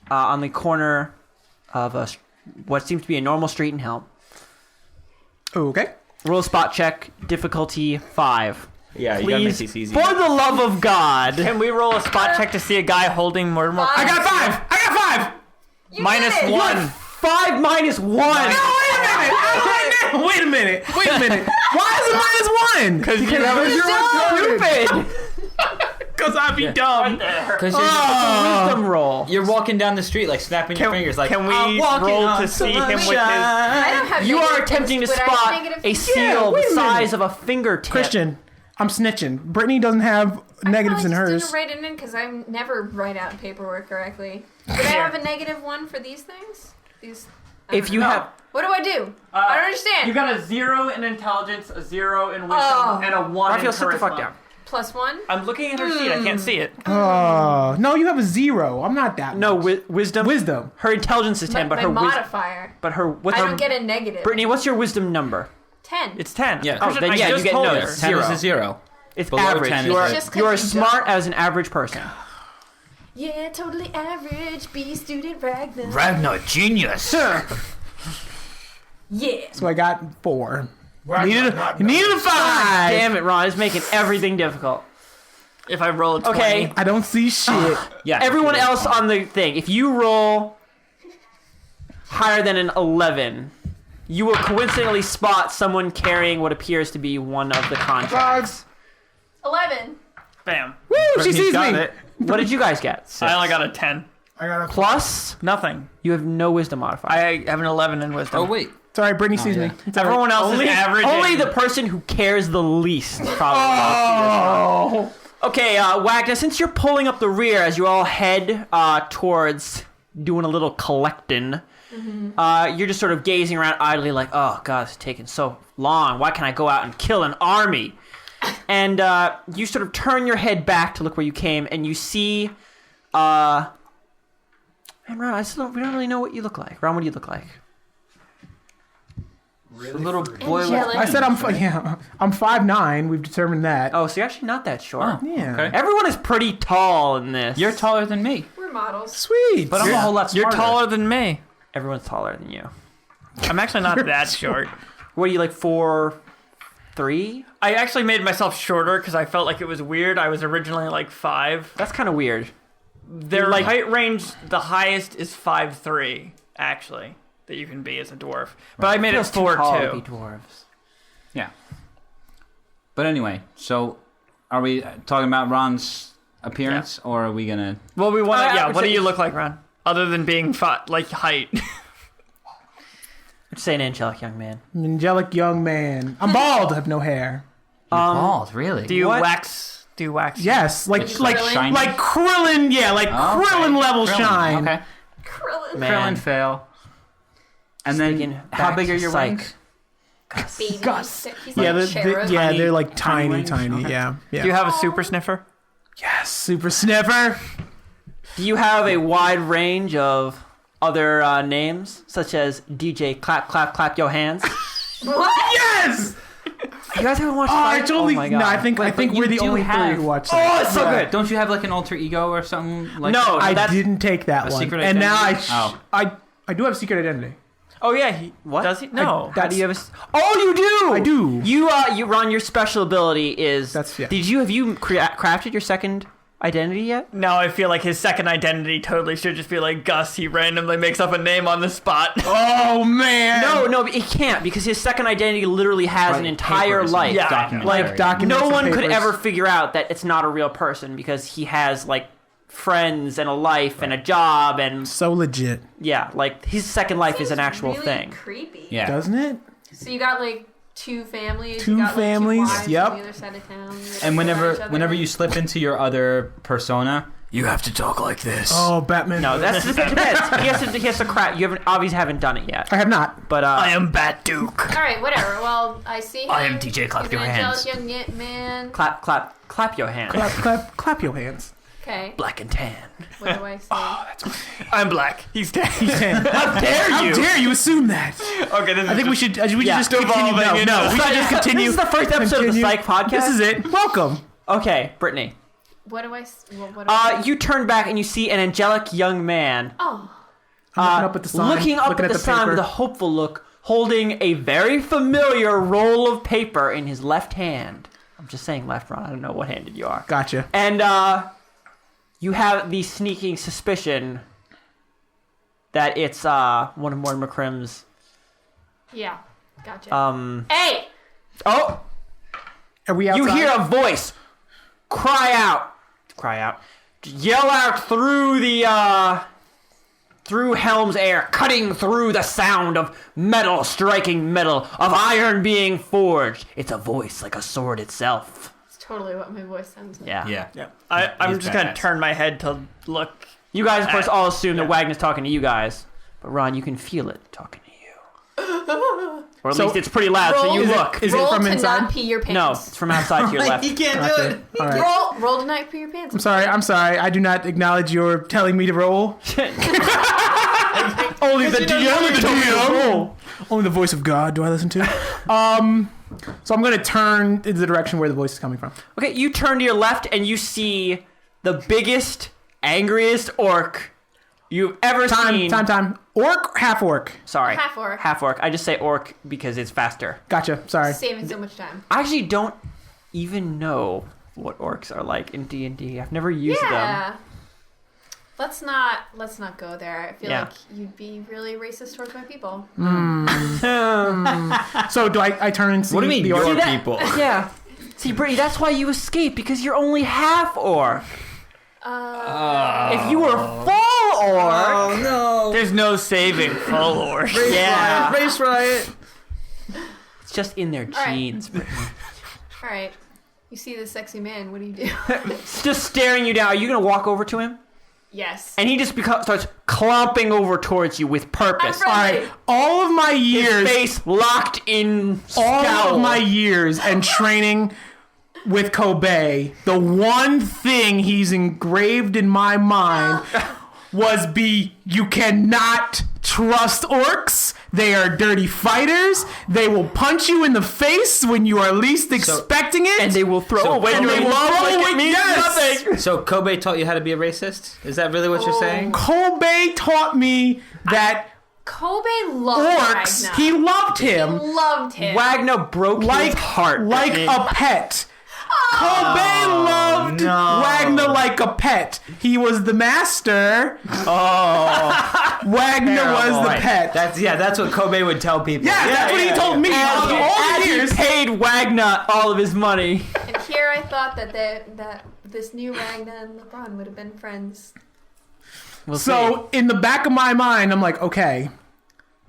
on the corner of what seems to be a normal street in Helm. Okay. Roll a spot check, difficulty 5. Yeah, you gotta make Please, these easy. for the love of God. Can we roll a spot check to see a guy holding more? I got 5. I got 5. You Minus did it! 1. 5 minus 1. No, wait a minute. Wait a minute. Why is it -1? Because You're stupid. Because I'd be dumb. Because Wisdom roll. you're walking down the street, like snapping your fingers, like, can we "I'm walking roll on to see him with his? I don't have You are negative attempting to things, but I have spot negative a things. seal wait the a minute. size of a fingertip. Christian, I'm snitching. Brittany doesn't have negatives in I hers. didn't write it in because I never write out paperwork correctly. Would I have a -1 for these things? These. I If don't you know. have, What do I do? I don't understand. You got a 0 in intelligence, a 0 in wisdom, Oh. and a 1 Raphael, in sit the fuck charisma. down. +1. I'm looking at her sheet. I can't see it. Oh, no, you have a 0. I'm not that No, much. wisdom. Wisdom. Her intelligence is 10, but my her modifier. what's I her? don't get a negative. Brittany, what's your wisdom number? 10. It's 10. Yeah. Oh, then I yeah, you just get told no. her. It's 10 is 0. a 0. It's Below average. 10 You is are Just 'cause you are you smart don't. as an average person. Yeah, totally average. B student Ragnar. Ragnar, genius. Yeah. So I got 4. Needed a 5. Damn it, Ron! It's making everything difficult. If I roll a 20. Okay, I don't see shit. Yeah. everyone else on the thing. If you roll higher than an 11, you will coincidentally spot someone carrying what appears to be one of the contracts. 11. Bam. Woo, she Brittany's sees got me. it. What did you guys get? I only got a 10. I got a Plus, Nothing. you have no wisdom modifier. I have an 11 in wisdom. Oh, wait. It's all right. Brittany sees me. Everyone else is average. Only the person who cares the least probably. Oh. Okay, Wagner, since you're pulling up the rear as you all head towards doing a little collecting, you're just sort of gazing around idly like, oh, God, it's taking so long. Why can't I go out and kill an army? And you sort of turn your head back to look where you came, and you see... and Ron, we don't really know what you look like. Ron, what do you look like? A little boy. Angelic. I said I'm 5'9". We've determined that. Oh, so you're actually not that short. Yeah. Okay. Everyone is pretty tall in this. You're taller than me, We're models. Sweet. but I'm a whole lot You're smarter. taller than me. Everyone's taller than you. I'm actually not that short. What are you, like 4'3"? I actually made myself shorter because I felt like it was weird. I was originally like 5. That's kind of weird. Their height range, the highest is 5'3", actually, that you can be as a dwarf. But I made it Feels too tall to be 4'2". dwarves. Yeah. But anyway, so are we talking about Ron's appearance, or are we gonna? Well, we want to. I Yeah. would What do say- you look like, Ron? Other than being like height. I'd say an angelic young man. Angelic young man. I'm bald. I have no hair. You're bald, really? Do you What? wax? Do you wax? Yes, like Krillin? shiny? like Krillin. Yeah, like Oh, okay. Krillin level Krillin, shine. Okay. Krillin. Man. Krillin fail. And Speaking then, how back big to are your Psych. wings? Baby. Gus. He's Yeah, like a cherub. they're like tiny tiny. wings? Okay. Yeah, yeah. Do you have a super sniffer? Yes, super sniffer. Do you have a wide range of other names, such as DJ Clap Clap Clap Yo Hands? What? Yes. You guys haven't watched Oh, Psych? it's only. Oh my God. No, I think Wait, but we're you the do only three have- who watched Oh, that. it's so good. Don't you have like an alter ego or something like No, that? I that's- didn't take that one, secret and now identity? Oh. I do have secret identity. Oh yeah. What? Does he? No. How do you have a... Oh, you do! I do. You Ron, your special ability is... That's- yeah. Have you crafted your second identity yet? No, I feel like his second identity totally should just be like Gus. He randomly makes up a name on the spot. Oh man. No, it can't, because his second identity literally has an entire Papers, life. Yeah. documents. Like, documents no and one could papers. ever figure out that it's not a real person, because he has, like, friends and a life and a job and... So legit, Yeah, like, his second life is an Seems actual really thing. Creepy. Yeah. doesn't it? So you got like 2 families. Two you got, like, families, 2 wives yep. On the other side of town. You gotta And go at each other. whenever you slip into your other persona, you have to talk like this. Oh, Batman. No, that's it depends. He has to craft. You obviously haven't done it yet. I have not. But I am Bat Duke. All right, whatever. Well, I see him. I am DJ Clap He's Your an Hands. angelic young man. clap your hands. Clap your hands. Okay. Black and tan. What do I say? I'm black. He's dead. How dare you? dare you assume that? Okay, this I think we should just continue. devolving No, into- we should just continue. This is the first episode of the Psych podcast. This is it. Welcome. Okay, Brittany. What do I? What do I say? You turn back and you see an angelic young man. Oh. I'm looking up at the sign. Looking up at the sign paper. with a hopeful look, holding a very familiar roll of paper in his left hand. I'm just saying left, Ron. I don't know what handed you are. Gotcha. And you have the sneaking suspicion that it's one of Mortimer Crim's. Yeah. Gotcha. Hey. Oh, Are we outside? you hear a voice cry out, yell out through the through Helm's air, cutting through the sound of metal striking metal, of iron being forged. It's a voice like a sword itself. It's totally what my voice sounds like. Yeah. Yeah. I'm He's just gonna badass. turn my head to look. You guys, of course, all assume that Yeah. Wagner's talking to you guys, but Ron, you can feel it talking to you. Or at So- least it's pretty loud, so you Roll- look. Is it Roll from to inside? not pee your pants. No, it's from outside to your left. He can't Gotcha. do it. All right. Roll to not pee your pants. I'm sorry. I do not acknowledge your telling me to roll. Only the DM told me to roll. Only the voice of God do I listen to. So I'm going to turn in the direction where the voice is coming from. Okay, you turn to your left and you see the biggest, angriest orc you've ever seen. Time. Orc, half orc. Sorry. Half orc. Half orc. I just say orc because it's faster. Gotcha. Sorry. Saving so much time. I actually don't even know what orcs are like in D&D. I've never used them. Yeah. Let's not go there. I feel Yeah. like you'd be really racist towards my people. So do I turn and see What do you mean, the your orc? that- people? Yeah. See, Brittany, that's why you escape, because you're only half orc. If you were full orc. Oh no! There's no saving full orc. Yeah. Race riot. It's just in their right. genes. All right. You see this sexy man. What do you do? It's just staring you down. Are you going to walk over to him? Yes. And he just starts clomping over towards you with purpose. I'm All friendly. right, all of my His years, face locked in all scowl. of my years and training with Kobe, the one thing he's engraved in my mind was you cannot trust orcs. They are dirty fighters. They will punch you in the face when you are least expecting it. And they will throw away and your they will love throw like away- it means yes. nothing. So Kobe taught you how to be a racist? Is that really what you're saying? Kobe taught me that Kobe loved orcs, Ragnar. he loved him loved him. Wagner broke like his heart. like a pet. Kobe loved Wagner like a pet. He was the master. Wagner was the Right. pet. That's what Kobe would tell people. Yeah, that's what he told me. As all the he years. paid Wagner all of his money. And here I thought that this new Ragnar and LeBron would have been friends. We'll So in the back of my mind, I'm like, okay,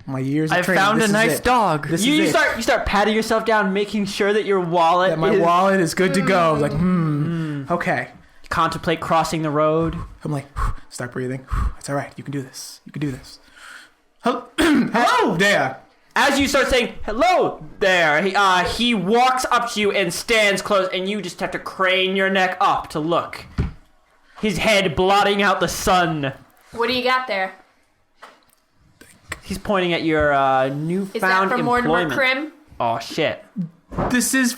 my years of I training. found this a is nice it. dog. This you is it. you start patting yourself down, making sure that your wallet That my is, wallet is good to go. Like, okay. contemplate crossing the road. I'm like, start breathing. It's all right. You can do this. You can do this. Hello there. As you start saying hello there, he walks up to you and stands close, and you just have to crane your neck up to look. His head blotting out the sun. What do you got there? He's pointing at your newfound Is that from Mortimer employment. Crim? Oh shit! This is.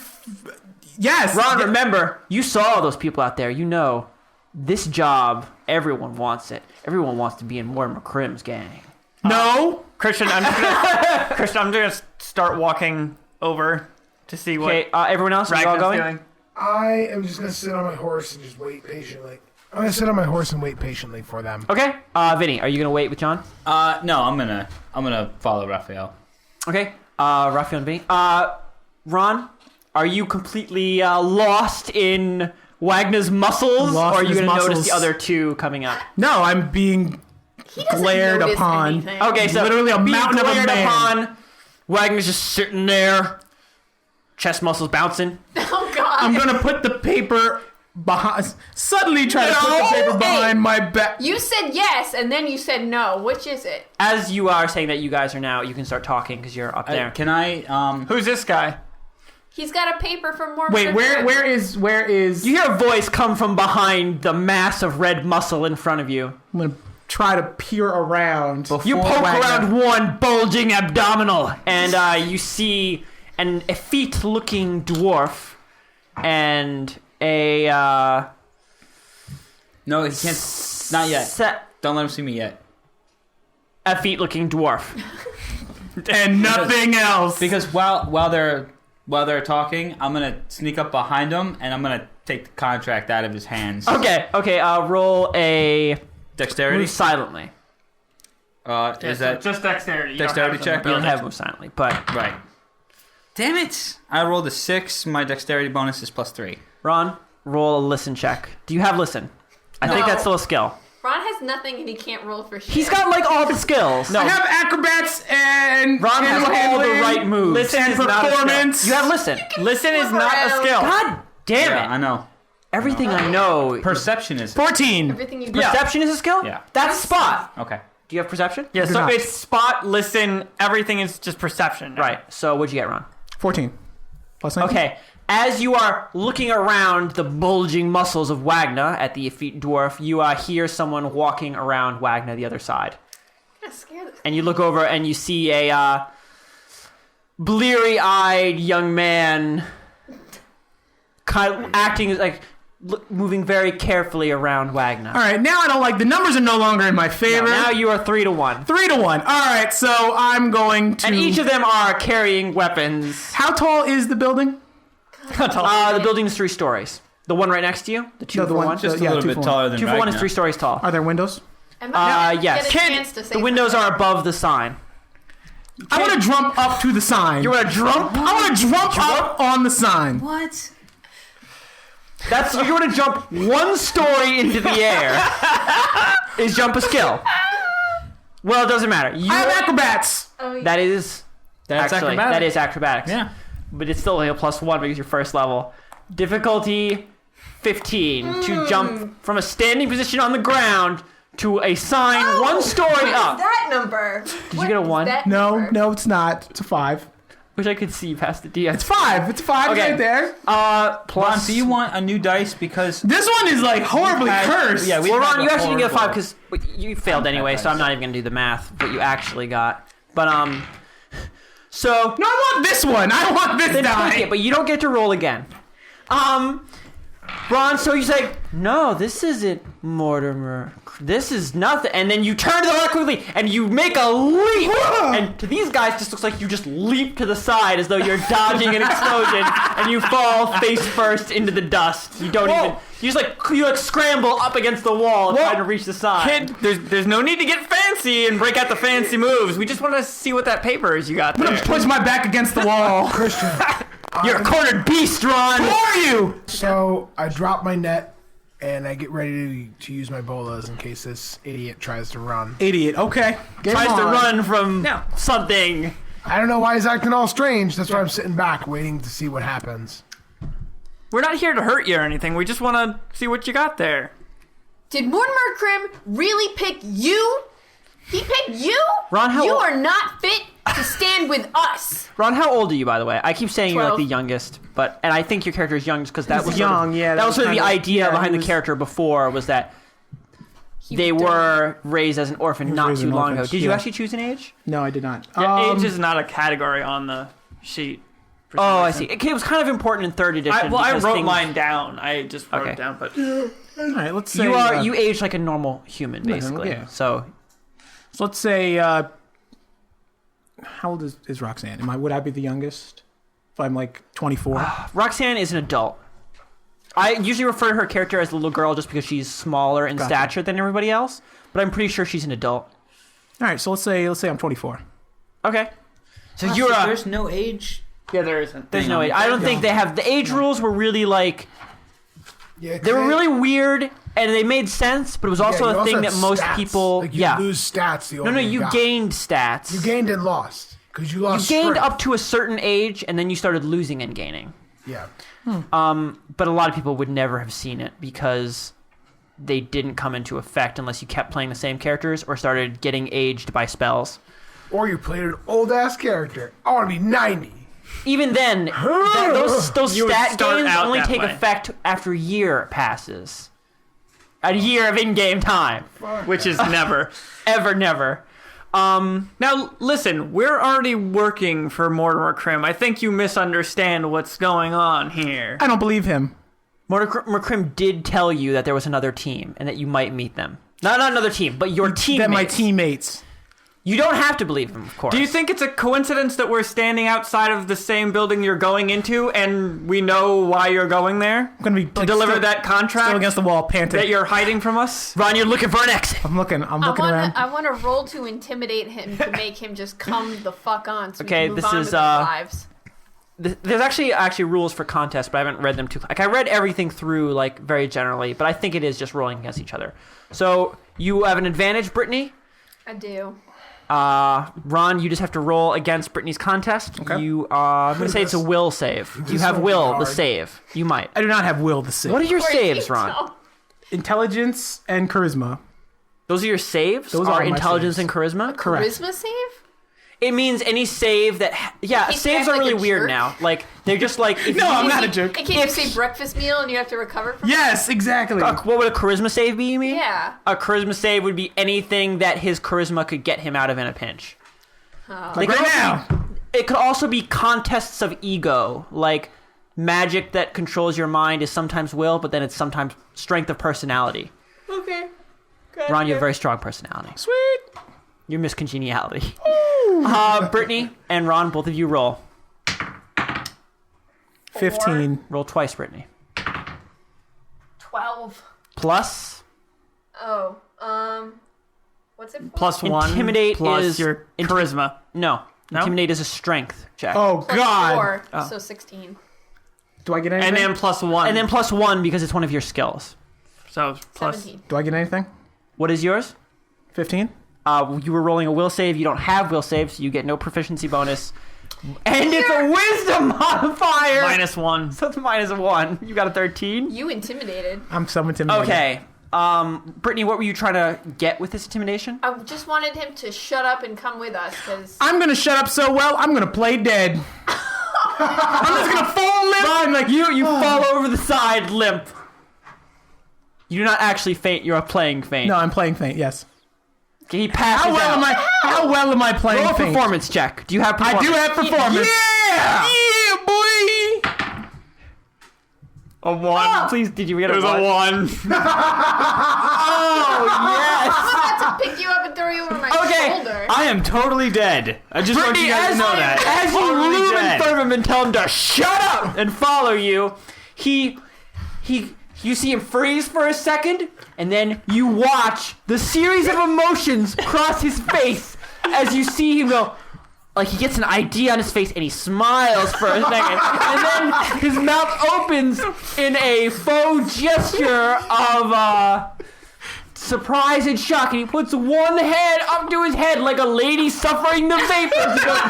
Yes. Ron, remember, you saw all those people out there. You know, this job, everyone wants it. Everyone wants to be in Mortimer Crim's gang. No. Christian, I'm just gonna start walking over to see what Okay, everyone else, is all Ragnar's going? doing. I am just gonna sit on my horse and just wait patiently. I'm gonna sit on my horse and wait patiently for them. Okay, Vinny, are you gonna wait with John? No, I'm gonna follow Raphael. Okay, Raphael and Vinny. Ron, are you completely lost in Wagner's muscles, Lost or are in you his gonna notice muscles. the other two coming up? No, I'm being He doesn't glared notice upon. anything. Okay, so Literally a being mountain of a glared man. upon, Wagner's just sitting there, chest muscles bouncing. Oh God. I'm gonna put the paper behind. Suddenly try to put the paper Hey. behind my back. You said yes, and then you said no. Which is it? As you are saying that, you guys are now, you can start talking because you're up there. Can I? Who's this guy? He's got a paper from Mortimer Wait, Crim. where is? You hear a voice come from behind the mass of red muscle in front of you. I'm gonna try to peer around. You poke Wagner. around one bulging abdominal, and you see an effete-looking dwarf and a No, he can't. Not yet. Don't let him see me yet. effete-looking dwarf. and nothing else. Because while they're talking, I'm gonna sneak up behind him and I'm gonna take the contract out of his hands. Okay. Roll a Dexterity. move silently. Is that just dexterity? You dexterity don't have check? You don't have move silently, but right? Damn it! I rolled a 6. My dexterity bonus is +3. Ron, roll a listen check. Do you have listen? I think No. that's still a skill. Ron has nothing, and he can't roll for shit. He's got like all the skills. I have acrobats and Ron has animal all the handling right moves. Listen and is not a skill. performance. You have listen. Listen is not a around. skill. God damn Yeah, I it! know. Everything I know. Perception is. 14. Everything you do. Perception is a skill. Yeah. That's spot. Okay. Do you have perception? Yeah, Do so not. it's spot, listen, everything is just perception. Right. So what'd you get, Ron? 14. Plus 19. Okay. As you are looking around the bulging muscles of Wagner at the effete dwarf, you hear someone walking around Wagner the other side. I'm scared. And you look over and you see a bleary-eyed young man kind of acting like moving very carefully around Wagner. All right, now I don't like the numbers are no longer in my favor. Now you are 3-1. 3-1. All right, so I'm going to. And each of them are carrying weapons. How tall is the building? The building is 3 stories. The one right next to you, the 2 No, the for one- 1. Just a Yeah, little 2 bit for 1. taller than 2 for 1 is Ragnar. 3 stories tall. Are there windows? I might Yes. get a chance to say The windows something. are above the sign. I want to jump up to the sign. You want to jump? I want to jump up on the sign. What? That's you want to jump one story into the air. Is jump a skill? Well, it doesn't matter. I have acrobats. Oh, yeah. That's actually acrobatics. that is acrobatics. Yeah. But it's still only a +1 because you're first level. Difficulty 15 to jump from a standing position on the ground to a sign one story What is up. that number? Did you get a 1? No, it's not. It's a 5. Which I could see past the DS. It's 5. It's a 5 Okay. right there. Ron, Plus. do you want a new dice? Because This one is like horribly cursed. Yeah, we Well, had Ron, you a actually didn't get a 5 horrible- because you failed anyway, so I'm not even gonna do the math. What you actually got, but so No, I want this one. I want this then die. take it, but you don't get to roll again. Ron, so you say, no, this isn't Mortimer. This is nothing. And then you turn to the left quickly, and you make a leap. And to these guys, this looks like you just leap to the side as though you're dodging an explosion, and you fall face first into the dust. You don't even. You just scramble up against the wall trying to reach the side. Kid, there's no need to get fancy and break out the fancy moves. We just want to see what that paper is you got I'm there. gonna push my back against the wall. Christian. You're a cornered beast, Ron. Who are you? So I drop my net and I get ready to use my bolas in case this idiot tries to run. Idiot. Okay. Game Tries to on. run from something. I don't know why he's acting all strange. That's why I'm sitting back waiting to see what happens. We're not here to hurt you or anything. We just want to see what you got there. Did Mortimer Krim really pick you? He picked you? Ron, how You old- are not fit to stand with us. Ron, how old are you, by the way? I keep saying you're like 12. the youngest, and I think your character is youngest because that He's was young, Sort of, yeah, that was sort of the kind of- idea yeah, behind he the was- character before was that they was were raised as an orphan not raised too an long orphan, ago. Did you yeah. actually choose an age? No, I did not. Yeah, age is not a category on the sheet. for some Oh, I reason. see. It was kind of important in third edition. I because wrote things- mine down. I just wrote Okay. it down, but All right, let's say You age like a normal human, basically. yeah. So So let's say how old is Roxanne? Would I be the youngest? If I'm like 24. Roxanne is an adult. I usually refer to her character as the little girl just because she's smaller in Gotcha. stature than everybody else, but I'm pretty sure she's an adult. All right, so let's say I'm 24. Okay. So you're a. There's no age. yeah, there isn't. There's no age. I don't think they have. The age rules were really like. Yeah, They were really weird and they made sense, but it was also a thing that most people. Like you lose stats. The No, older you got. gained stats. You gained and lost because you You lost. gained strength. up to a certain age, and then you started losing and gaining. Yeah. But a lot of people would never have seen it because they didn't come into effect unless you kept playing the same characters or started getting aged by spells. Or you played an old ass character. I want to be 90. Even then, those You would stat start gains out only that take way. effect after a year passes. A year of in-game time. Which is never. Ever, never. Now, listen, we're already working for Mortimer Krim. I think you misunderstand what's going on here. I don't believe him. Mortimer Krim did tell you that there was another team and that you might meet them. Not another team, but your teammates. That my teammates. You don't have to believe him, of course. Do you think it's a coincidence that we're standing outside of the same building you're going into and we know why you're going there? I'm gonna be To deliver that contract still against the wall, panting. that you're hiding from us? Ron, you're looking for an exit. I'm looking I around. want to roll to intimidate him to make him just come the fuck on. So Okay, we can move this on is, with our lives. There's actually rules for contests, but I haven't read them too. Like I read everything through like very generally, but I think it is just rolling against each other. So you have an advantage, Brittany. I do. Ron, you just have to roll against Brittany's contest. Okay. I'm gonna say it's a will save. You have so will, the hard. save. You might. I do not have will to save. What are your Or saves, you Ron? don't. Intelligence and charisma. Those are your saves? Those are are my intelligence saves. and charisma? Correct. Charisma save? It means any save that... Yeah, He saves acts are like really a weird jerk. now. Like, they're just like... If No, you- I'm not a jerk. In case you say breakfast meal and you have to recover from Yes, exactly. What would a charisma save be, you mean? Yeah. A charisma save would be anything that his charisma could get him out of in a pinch. Like right now. It could also be contests of ego. Like, magic that controls your mind is sometimes will, but then it's sometimes strength of personality. Okay. Ron, you have a very strong personality. Sweet. Your miscongeniality. Brittany and Ron, both of you roll. 15. Roll twice, Brittany. 12. Plus, Oh, what's it for? Plus one. Intimidate plus is- your charisma. no. No? Intimidate is a strength check. Oh Plus God. 4, so 16. Do I get anything? And then +1. And then +1 because it's one of your skills. So plus. 17. Do I get anything? What is yours? 15? You were rolling a will save. You don't have will save, so you get no proficiency bonus. And it's a wisdom modifier! -1. So it's -1. You got a 13? You intimidated. I'm so intimidated. Okay. Brittany, what were you trying to get with this intimidation? I just wanted him to shut up and come with us, because... I'm gonna shut up so well, I'm gonna play dead. I'm just gonna fall limp and like... You fall over the side limp. You do not actually faint, you're playing faint. No, I'm playing faint, yes. Okay, he passes How well am I playing Roll a faint? performance check. Do you have performance? I do have performance. Yeah! Yeah, boy! A 1. Please, did you get It was a 1. Oh, yes! I'm about to pick you up and throw you over my shoulder. I am totally dead. I just want you guys to know that. As you Totally loom in dead. front of him and tell him to shut up and follow you, you see him freeze for a second, and then you watch the series of emotions cross his face as you see him go, like he gets an idea on his face and he smiles for a second, and then his mouth opens in a faux gesture of surprise and shock, and he puts one hand up to his head like a lady suffering the vapors. He goes,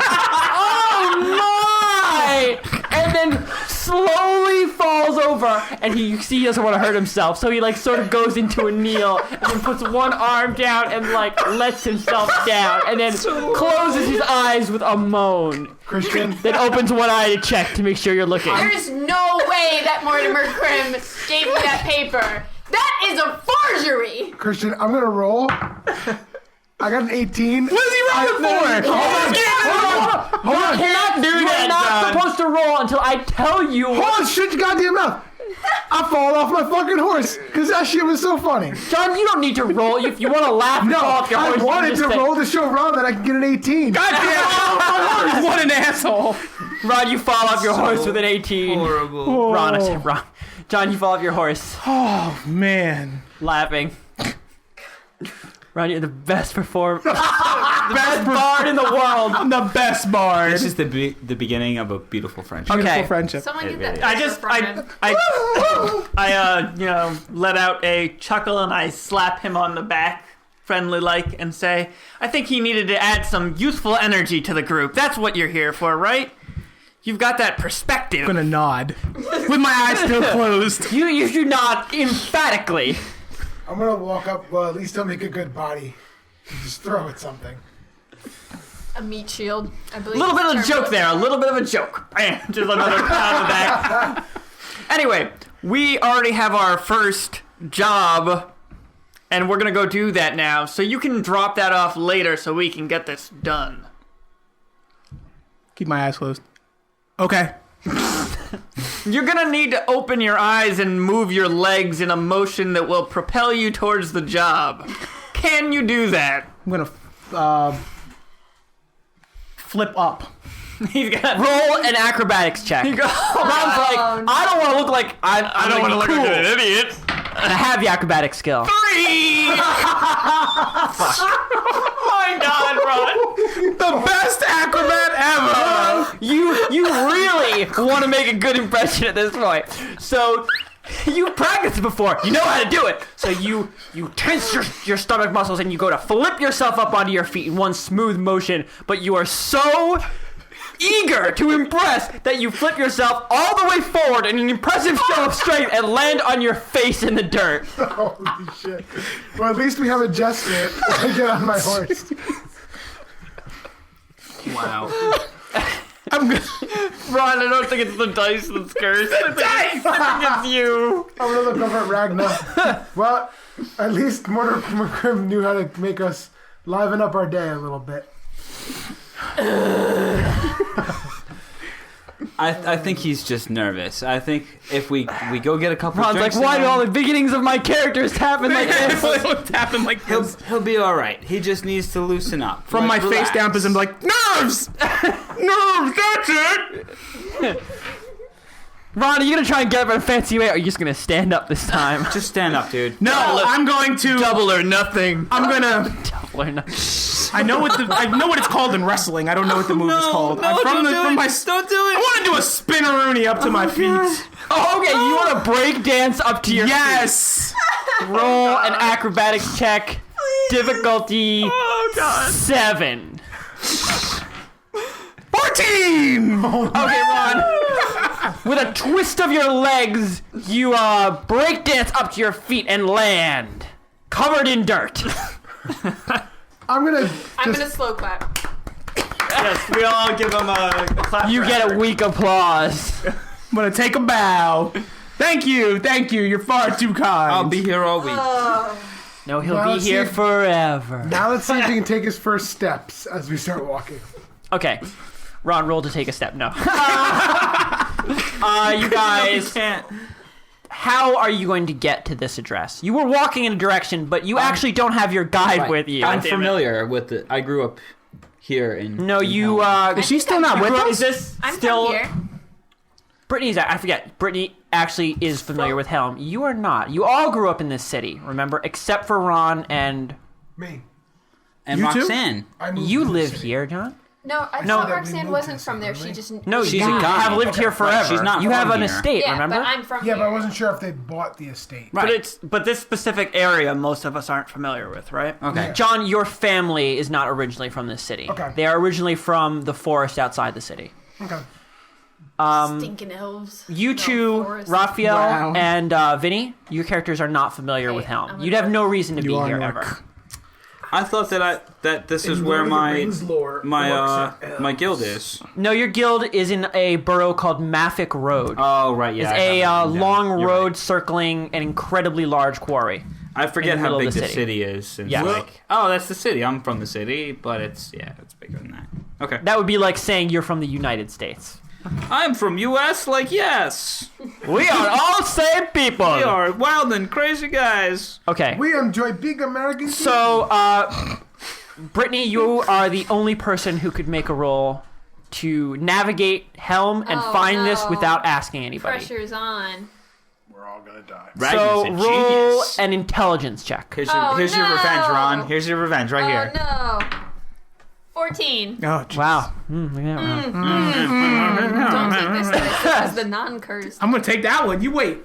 oh my! And then slowly falls over, and you see he doesn't want to hurt himself, so he like sort of goes into a kneel, and then puts one arm down and like lets himself down, and then closes his eyes with a moan. Christian, Then opens one eye to check to make sure you're looking. There's no way that Mortimer Krim gave me that paper. That is a forgery! Christian, I'm gonna roll. I got an 18. What is he rolling for? Hold on. You're not supposed to roll until I tell you. Hold on, shut your goddamn mouth. I fall off my fucking horse because that shit was so funny. John, you don't need to roll. If you want to laugh and No, fall off your horse, I you wanted just to say- roll to show Ron that I can get an 18. Goddamn! What an asshole! Ron, you fall off your horse with an 18. Horrible. Ron, I said Ron. John, you fall off your horse, Oh man! laughing. Ron, you're the best performer, best bard in the world. I'm the best bard. This is the beginning of a beautiful friendship. Okay. Beautiful friendship. Someone get that I paper just, from him. I let out a chuckle and I slap him on the back, friendly like, and say, I think he needed to add some youthful energy to the group. That's what you're here for, right? You've got that perspective. I'm gonna nod with my eyes still closed. You should nod emphatically. I'm gonna walk up. Well, at least he'll make a good body. Just throw at something. A meat shield, I A believe. little bit of a Term. joke there. A little bit of a joke. Bam. Just another pat on the back. Anyway, we already have our first job, and we're going to go do that now. So you can drop that off later so we can get this done. Keep my eyes closed. Okay. You're going to need to open your eyes and move your legs in a motion that will propel you towards the job. Can you do that? I'm gonna flip up. He's got Roll an acrobatics check. Ron's like, I don't want to look like I don't want to look cool. like an idiot. And I have the acrobatic skill. 3! My God, Ron. The best acrobat ever. You really want to make a good impression at this point. So you practiced before. You know how to do it. So you tense your stomach muscles and you go to flip yourself up onto your feet in one smooth motion. But you are so eager to impress that you flip yourself all the way forward in an impressive show of strength and land on your face in the dirt. Holy shit. Well, at least we have a gesture when I get on my horse. Wow. I'm gonna. Ron, I don't think it's the dice that's cursed. I think it's you. I'm gonna look over at Ragnar. Well, at least Mortimer McCrim knew how to make us liven up our day a little bit. I think he's just nervous. I think if we go get a couple Ron's like, drinks why in do him, all the beginnings of my characters happen like this? What happened like this? he'll be all right. He just needs to loosen up. From my Like, face down, relax. because I'm like, nerves! Nerves, that's it! Ron, are you going to try and get up in a fancy way, or are you just going to stand up this time? Just stand up, dude. No, I'm going to. Double or nothing. I'm gonna wrestling. I know what it's called in wrestling. I don't know what the move is called. No, don't do it. Don't do it. I want to do a spinneroonie up to my feet. Oh, okay. You want to break dance up to your Yes. feet. Roll an acrobatics check. Difficulty 7. 14. Okay, Ron. With a twist of your legs, you break dance up to your feet and land, covered in dirt. I'm gonna slow clap. Yes, we all give him a clap. You for get effort. a weak applause. I'm gonna take a bow. Thank you. You're far too kind. I'll be here all week. No, he'll Now be let's here see if- forever. now let's see if he can take his first steps as we start walking. Okay, Ron, roll to take a step. No. You guys, how are you going to get to this address? You were walking in a direction, but you actually don't have your guide Right. with you. I'm familiar with it. I grew up here in. No, in you. Hell. Is she still not with Is us? this I'm still? from here. Brittany's. I forget. Brittany actually is familiar with Helm. You are not. You all grew up in this city, remember, except for Ron and Me. and You too? Roxanne. I moved you to the live city. here, John. No, I No. thought That we Roxanne moved wasn't to from there. something, She right? just No, She's you a guy. have lived here forever. She's not You from have an here. estate, yeah, remember? but I'm from Yeah, here. but I wasn't sure if they bought the estate. Right. But this specific area, most of us aren't familiar with, right? Okay. John, your family is not originally from this city. Okay. They are originally from the forest outside the city. Okay. Stinking elves. You No, two, forest. Raphael Wow. and Vinny, your characters are not familiar with Helm. I'm You'd have gonna- no reason to be are here an ever. orc. I thought that this is In where Lord of the my Rings lore, my orcs my are guild elves. is. No, your guild is in a borough called Maffick Road. Oh right, yeah. It's I a have it written long down. You're road right. circling an incredibly large quarry. I forget in the how middle big of the the city is. Since Yeah. like, oh, that's the city. I'm from the city, but it's bigger than that. Okay. That would be like saying you're from the United States. I'm from U.S. Like yes, We are all same people. we are wild and crazy guys. Okay. We enjoy big American So, Brittany, you are the only person who could make a roll to navigate Helm and Oh, find this no. without asking anybody. Pressure's on. We're all gonna die. So Ragnar's a roll genius. an intelligence check. Here's your Oh, here's your revenge, no. Ron. Here's your revenge right here. Oh no. 14. Oh, geez. Wow. Look at that one. Don't take this dice. This is the non-cursed. I'm gonna take that one. You wait.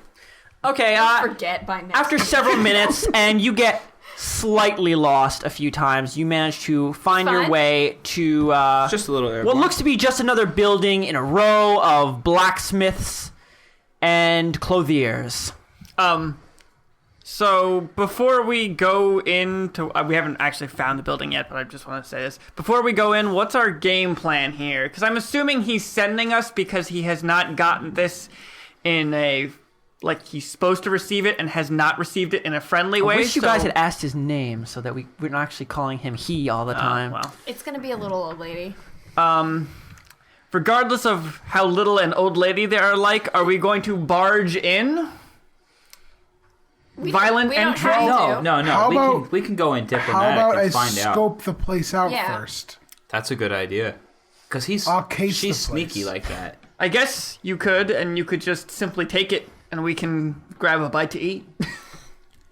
Okay, Forget by next after week. several minutes, and you get slightly lost a few times, you manage to find your Fine. way to Just a little airborne. what looks to be just another building in a row of blacksmiths and clothiers. So before we go into, we haven't actually found the building yet, but I just want to say this. Before we go in, what's our game plan here? Because I'm assuming he's sending us because he has not gotten this in a, like he's supposed to receive it and has not received it in a friendly I way. wish you so- guys had asked his name so that we're not actually calling him he all the time. Well, It's gonna be a little old lady. regardless of how little an old lady they are like, are we going to barge in? Violent we don't entry? have no, to. no. How We about- can we can go in How diplomatic about I and find out. scope the place out Yeah. first? That's a good idea. Cause I'll case she's the place. sneaky like that. I guess you could, and you could just simply take it, and we can grab a bite to eat.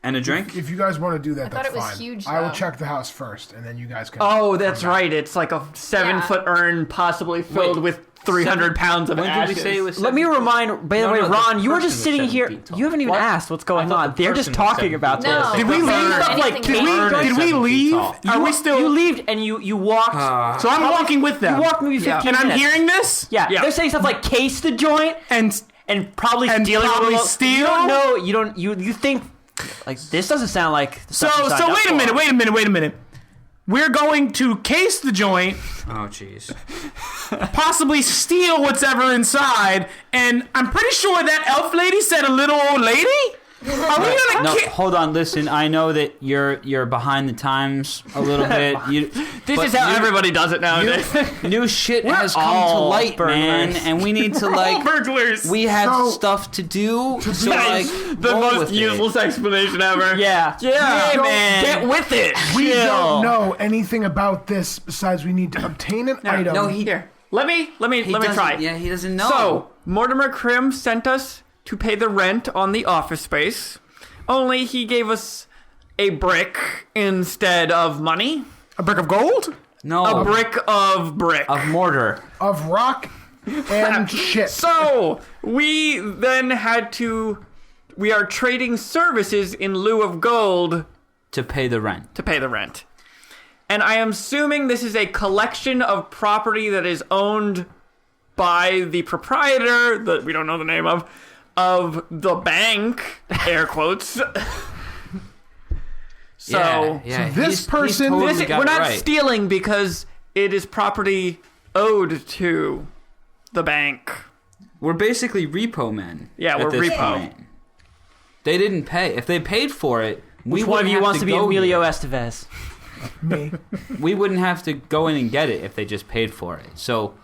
And a drink. If you guys want to do that, I thought that's it was fine. huge, I will though. check the house first, and then you guys can. Oh, that's come back. right. It's like a 7-foot urn, possibly filled Wait, with 300 pounds of When ashes. did we say it was? Let me 7 feet? remind, by the No, way, no, the Ron, you were person just was sitting 7 here. feet tall. You haven't even What? asked what's going I thought on. the They're just person was talking 7 about feet this. No. Did we Don't leave? burn Stuff like anything did we down. did we leave? Are we still? You leaved and you walked. So I'm walking with them. You walked maybe 15 and I'm minutes. hearing this. Yeah, Yeah. they're saying stuff like case the joint And probably And stealing probably a little. steal? You don't know. You don't. You think like this doesn't sound like. The so stuff you signed up wait a for. minute. Wait a minute. We're going to case the joint, Oh jeez. possibly steal whatever inside, and I'm pretty sure that elf lady said a little old lady. Are we gonna No, ki- hold on. Listen, I know that you're behind the times a little bit. This but is how new- everybody does it nowadays. New shit has come to all light, man, burglars. and we need to like. burglars? We have So- stuff to do. So like, the roll most with it. useless explanation ever. Yeah. Yeah, Hey, Don't- man. Get with it. We Chill. don't know anything about this besides we need to obtain an item. No, he Here, let me doesn't- try. Yeah, he doesn't know. So, Mortimer Krim sent us to pay the rent on the office space. Only he gave us a brick instead of money. A brick of gold? No. A brick of brick. Of mortar. Of rock and shit. So we then had to. We are trading services in lieu of gold To pay the rent. to pay the rent. And I am assuming this is a collection of property that is owned by the proprietor, that we don't know the name of the bank, air quotes. So, yeah, So this he's person- totally this- got we're it not right. stealing because it is property owed to the bank. We're basically repo men. Yeah, at we're this repo. point. They didn't pay. If they paid for it, we Which one of wouldn't you have wants to be go Emilio here. Estevez? Me. We wouldn't have to go in and get it if they just paid for it. So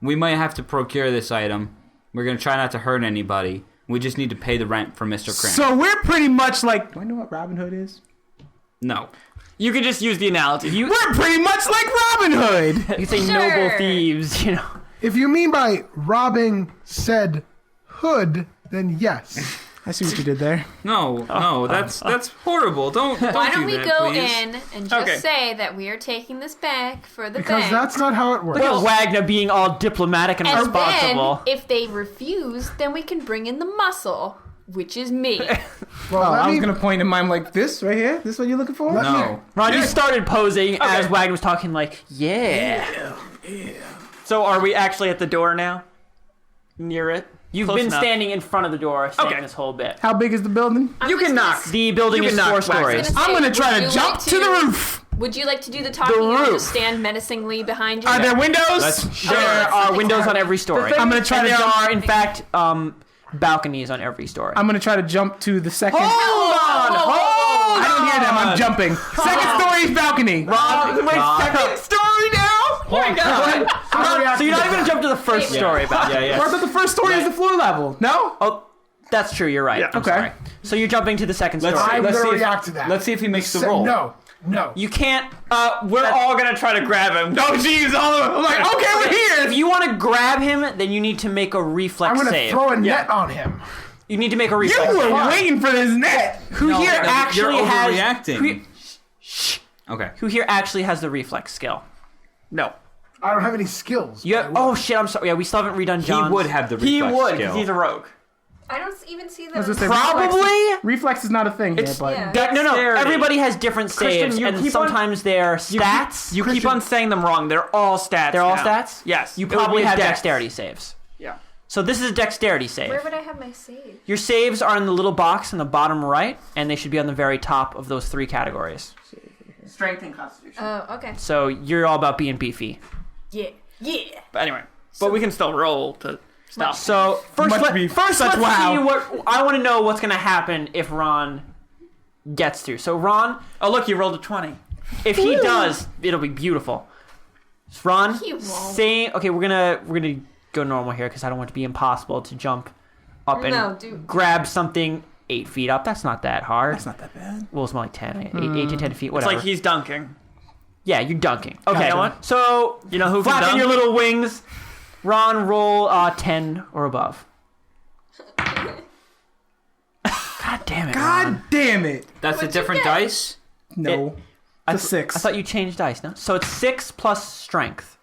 we might have to procure this item. We're going to try not to hurt anybody. We just need to pay the rent for Mr. Cram. So we're pretty much like. Do I know what Robin Hood is? No. You could just use the analogy. We're pretty much like Robin Hood. You could say Sure. noble thieves, you know. If you mean by robbing said hood, then yes. I see what you did there. No, that's horrible. Don't Why do don't we that, go please. in and just Okay. say that we are taking this back for the Because bank? that's not how it works. Look at Wagner being all diplomatic and, and responsible. then, if they refuse, then we can bring in the muscle, which is me. Well, Oh, let I was me- gonna point in mine like this right here. This what you're looking for? Let me- No. Ron, you started posing as Wagner was talking, like, yeah. So are we actually at the door now? Near it? You've Close been enough. standing in front of the door saying Okay. this whole bit. How big is the building? I'm You just can gonna knock. s- The building You is can 4 knock Wagner. stories. say, I'm gonna would try you to jump like to the roof. Would you like to do the talking or roof. just stand menacingly behind you? Are there windows? There are Something's windows on happening. every story. I'm gonna try and to there jump. are, in fact, balconies on every story. I'm gonna try to jump to the second. Hold on! I don't hear them. I'm jumping. Second story's balcony. Second story now? Oh my god! So you're not even going to jump to the first Wait, story about it. Or I thought the first story is the floor level. No? Oh, that's true. You're right. Yeah. I'm Okay. sorry. So you're jumping to the second story. I'm Let's going see to if- react to that. Let's see if he makes the Say- roll. No. You can't. We're all gonna try to grab him. Oh, jeez. I'm like, okay, we're If here. you want to grab him, then you need to make a reflex I'm going to save. throw a net on him. You need to make a You reflex. were save. waiting for this net. Who here No, actually you're has? overreacting. Okay. Who here actually has the reflex skill? No. I don't have any skills. You but have, I will. oh shit! I'm sorry. Yeah, we still haven't redone John's. He would have the reflex He would, skill. because he's a rogue. I don't even see I was them. gonna say, Probably. Reflex is not a thing here, but Yeah. No. Dexterity. Everybody has different Christian, saves, you and keep on- sometimes they're stats. You keep on saying them wrong. They're all stats. They're all now. stats. Yes. You It would probably be have dex. dexterity saves. Yeah. So this is a dexterity save. Where would I have my save? Your saves are in the little box in the bottom right, and they should be on the very top of those 3 categories. Strength and constitution. Oh, okay. So you're all about being beefy. Yeah. But anyway, but we can still roll to stop. So first, Must be let's such wow. see what I want to know. What's going to happen if Ron gets through? So Ron, Oh look, you rolled a 20. if he does, it'll be beautiful. Ron, He won't. say okay. We're gonna go normal here because I don't want it to be impossible to jump up and No, dude. grab something 8 feet up. That's not that hard. That's not that bad. Well, it's more like 10, 8 to 10 feet, It's whatever. like he's dunking. Yeah, you're dunking. Okay, You know what? So You know who can flapping dunk? your little wings. Ron, roll 10 or above. God damn it! Ron. God damn it. That's a What'd you different get? dice? No. It's a 6. I thought you changed dice, no? So it's 6 plus strength.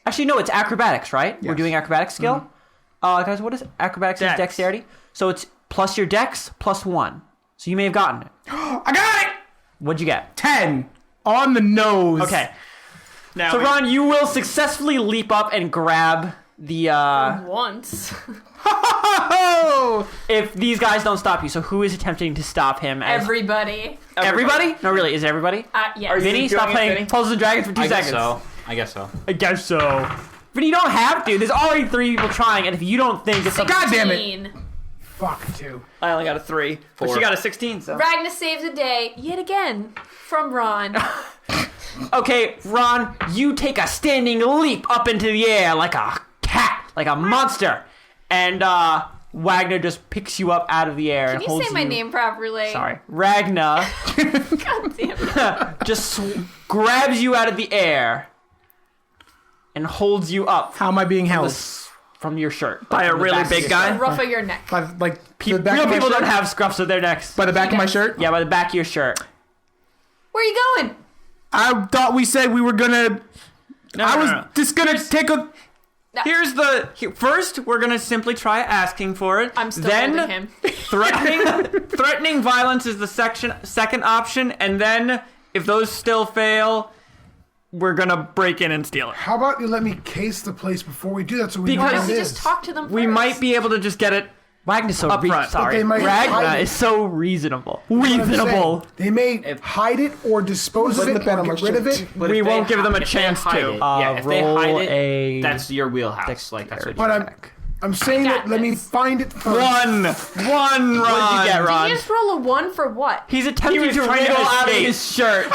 Actually, no, it's acrobatics, right? We're Yes. doing acrobatics skill. Guys, what is acrobatics? Is Dex. dexterity. So it's plus your dex plus 1. So you may have gotten it. I got it. What'd you get? 10 on the nose. Okay. Now So we- Ron, you will successfully leap up and grab the. Once. Oh, If these guys don't stop you, so who is attempting to stop him? As Everybody. everybody? No, really, is it everybody? Yes. Vinny, doing stop it, playing Vinny? Puzzles and Dragons for 2 I guess seconds. so. I guess so. I guess so. Vinny, you don't have to. There's already 3 people trying, and if you don't think it's something. God damn it. 16. Fuck, too. I only got a 3. But 4. she got a 16, so. Ragnar saves a day yet again from Ron. Okay, Ron, you take a standing leap up into the air like a cat, like a monster, and Wagner just picks you up out of the air Can and you holds say my name properly? Sorry, Ragnar God damn it. just grabs you out of the air and holds you up. how am I being held? from your shirt. By a from the really back of big your guy? The ruff of your neck. By, like the back Real of my people shirt? don't have scruffs of their necks. By the back of my shirt. Yeah, by the back of your shirt. Where are you going? I thought we said we were gonna. I was no. just gonna take a. First, we're gonna simply try asking for it. I'm still then holding him. threatening violence is the second option, and then if those still fail, we're gonna break in and steal it. How about you let me case the place before we do that so we know Why what don't it we is? just talk to them We first? might be able to just get it. Wagner's so Up front. sorry. But they might hide Ragnar it. is so reasonable. What I'm Reasonable. saying, they may hide it or dispose of it or get rid of it. But We if they won't give them a if they chance hide to. it- yeah, if they roll hide it, a that's your wheelhouse. Like that's what. But You I'm saying Got that let me this. find it first. One, Ron. What did you get, Did Ron? you just roll a 1 for what? He's attempting He was to trying to wriggle out of escape. his shirt.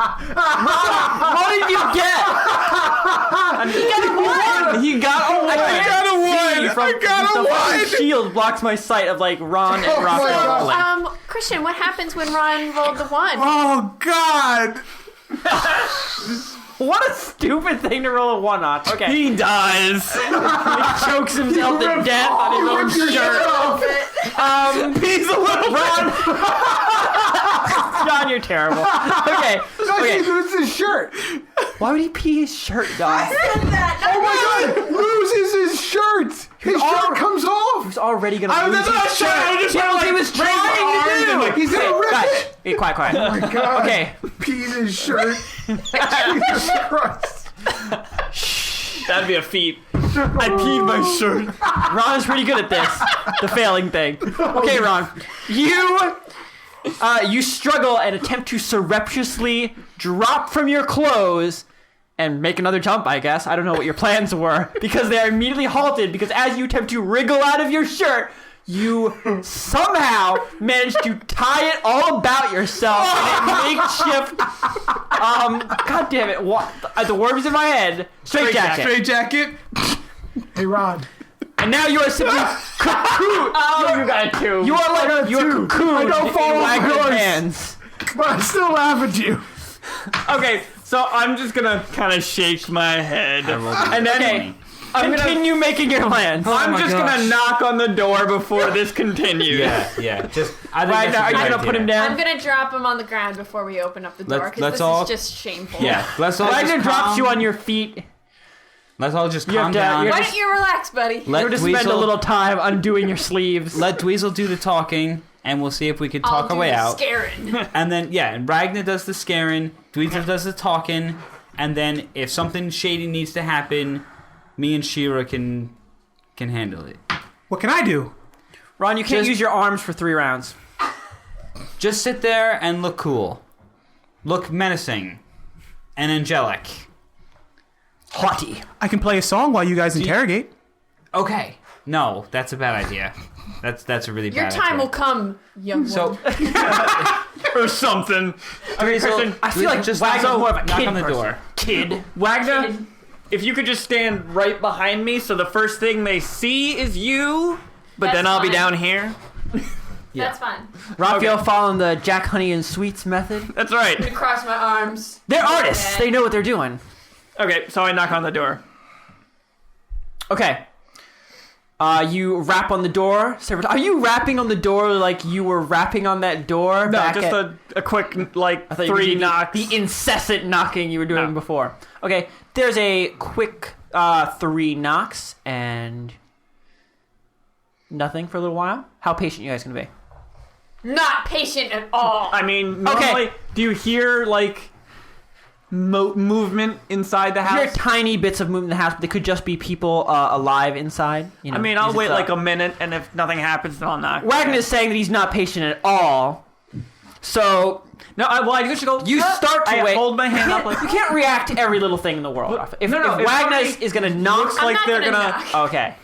What did you get? He got a one. I got a one. I got a The one. fucking shield blocks my sight of like Ron and Oh my Raphael. God. Christian, what happens when Ron rolled the 1? Oh God! What a stupid thing to roll a 1 on. Okay. He dies. He chokes himself to death on his own shirt. He's a little Ron. John, you're terrible. Okay. Okay. It's his shirt. Why would he pee his shirt, Don? Oh my God! Loses his shirt. His shirt comes off. He's already gonna lose That's what I was his shirt. trying. I just That's what he like, was raise my arms trying and, to like, do. He's gonna rip Guys, it. hey, quiet, quiet. Oh my God. Okay. Pees his shirt. Jesus Christ. That'd be a feat. I peed my shirt. Ron is pretty good at this. The failing thing. Okay, Ron. You struggle and attempt to surreptitiously drop from your clothes and make another jump, I guess. I don't know what your plans were. Because they are immediately halted because as you attempt to wriggle out of your shirt, you somehow manage to tie it all about yourself in a makeshift God damn it. What? The word is in my head. Straight jacket. Straight jacket. Hey Ron. And now you are simply cocooned. Oh, you got two. You are like you are two. cocooned I don't fall in off Wagner's the horse. hands. But I still laugh at you. Okay, so I'm just gonna kind of shake my head, and then Continue making your plans. I'm my just gosh. gonna knock on the door before this continues. yeah. Just I think Wagner, that's a are you good gonna put idea. him down? I'm gonna drop him on the ground before we open up the door Let's because this all- is just shameful. Yeah, let's all Wagner just drops calm- you on your feet. Let's all just have calm to- down. you're Why just- don't you relax, buddy? Let We're just spend a Dweezil- little time undoing your sleeves. Let Dweezil do the talking, and we'll see if we can I'll talk do our way the out. scaring. And then and Ragnar does the scaring, Dweezil does the talking, and then if something shady needs to happen, me and Shira can handle it. What can I do? Ron, you can't Just- use your arms for 3 rounds. Just sit there and look cool. Look menacing. And angelic. Haughty. I can play a song while you guys interrogate. Okay. No, that's a bad idea. That's a really Your bad time idea. will come, young So, one. Or something. okay, so Kristen, I feel like just Wagner's knock more of a knock kid on the person. door. Kid. Wagner, Kid. if you could just stand right behind me, so the first thing they see is you, but That's then I'll be fine. down here. That's fine. Raphael following the Jack Honey and Sweets method. That's right. I'm gonna cross my arms. They're artists. Okay. They know what they're doing. Okay, so I knock on the door. Okay. You rap on the door. Are you rapping on the door like you were rapping on that door? No, back just at, a quick, like, I thought you were 3 doing knocks. The incessant knocking you were doing No. before. Okay, there's a quick 3 knocks and nothing for a little while. How patient you guys gonna be? Not patient at all. I mean, normally, Okay. do you hear, like, movement inside the You hear house? tiny bits of movement in the house, but they could just be people alive inside. You know, I mean, I'll because wait it's, like a minute, and if nothing happens, then I'll knock. Wagner is saying that he's not patient at all. So No, I just go. you start to I wait. hold my hand up like. You can't react to every little thing in the world. If, No, if if Wagner somebody is going to knock, looks like not they're gonna gonna. knock. okay.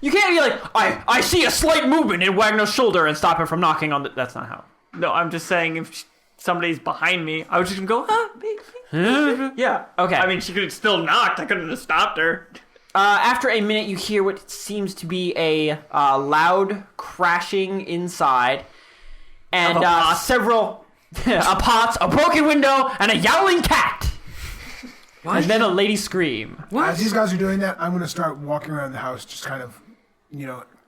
You can't be like, I see a slight movement in Wagner's shoulder and stop him from knocking on the... That's not how. No, I'm just saying if somebody's behind me, I was just gonna go. Yeah. Okay. I mean, she could have still knocked. I couldn't have stopped her. After a minute, you hear what seems to be a loud crashing inside. And Of a pot. several... a pot, a broken window, and a yowling cat. And then a lady scream. As these guys are doing that, I'm going to start walking around the house, just kind of,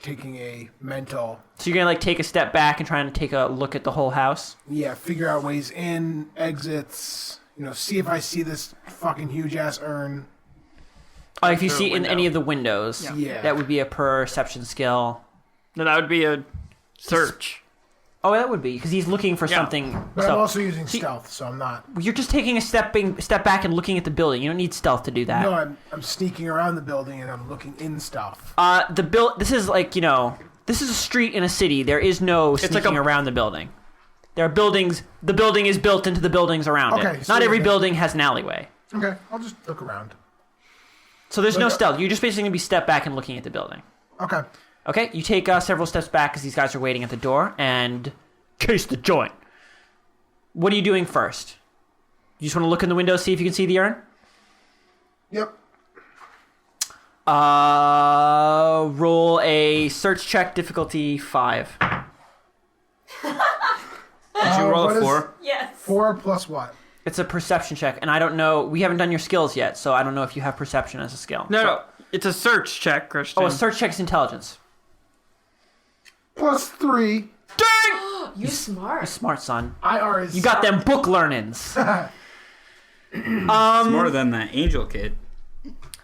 taking a mental... So you're going to, like, take a step back and try and take a look at the whole house? Yeah, figure out ways in, exits, see if I see this fucking huge-ass urn. Oh, if you Through see a in window. any of the windows, Yeah. that would be a perception skill. No, that would be a search. Oh, that would be, because he's looking for something. But So I'm also using See- stealth, so I'm not... you're just taking a step back and looking at the building. You don't need stealth to do that. No, I'm sneaking around the building and I'm looking in stuff. This is like, this is a street in a city. There is no sneaking around the building. There are buildings. The building is built into the buildings around Okay, it. so Not every okay. building has an alleyway. Okay, I'll just look around. So there's no Like, stealth. You're just basically going to be step back and looking at the building. Okay. Okay, you take several steps back as these guys are waiting at the door and case the joint. What are you doing first? You just want to look in the window, see if you can see the urn? Yep. Roll a search check, difficulty 5. Did you roll what a is- 4? Yes. 4 plus what? It's a perception check, and I don't know. We haven't done your skills yet, so I don't know if you have perception as a skill. No, it's a search check, Christian. Oh, a search check is intelligence. Plus 3. You smart. Smart son. IR is... You got them book learnings. Smarter than that angel kid.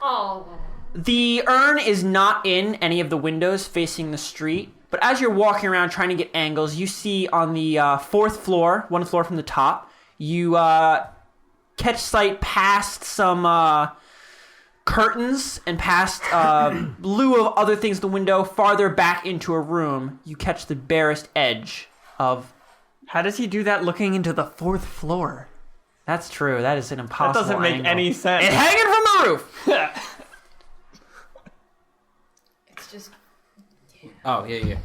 Oh. The urn is not in any of the windows facing the street, but as you're walking around trying to get angles, you see on the 4th floor, one floor from the top, you catch sight past some curtains and past lieu of other things in the window, farther back into a room, you catch the barest edge of... How does he do that looking into the 4th floor? That's true. That is an That impossible doesn't make angle. any sense. It's hanging from the roof! It's just. Oh, yeah.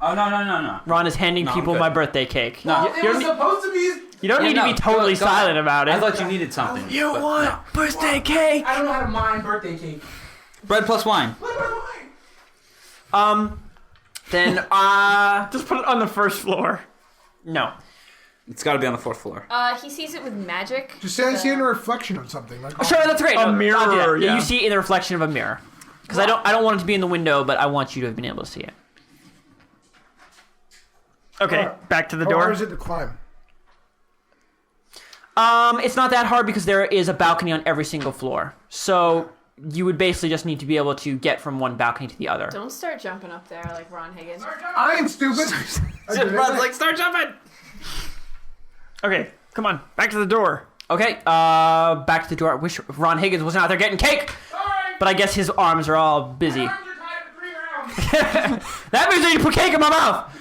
Oh, no. Ron is handing No, I'm people good. my birthday cake. No. It was supposed to be... You don't need to be totally silent about it. I thought you needed something. You but want no. birthday cake? I don't know how to mine birthday cake. Bread plus wine. Then, Just put it on the 1st floor. no. It's got to be on the 4th floor. He sees it with magic. Just say I see it in a reflection of something. Like, Sure, that's great. A No, mirror, I'll do that. yeah. You see it in the reflection of a mirror. Because I don't want it to be in the window, but I want you to have been able to see it. Okay, back to the How door. hard is it to climb? It's not that hard because there is a balcony on every single floor. So you would basically just need to be able to get from one balcony to the other. Don't start jumping up there like Ron Higgins. I ain't stupid. I did it. start jumping. Okay, come on, back to the door. Okay, back to the door. I wish Ron Higgins wasn't out there getting cake. But I guess his arms are all busy. That means I need to put cake in my mouth.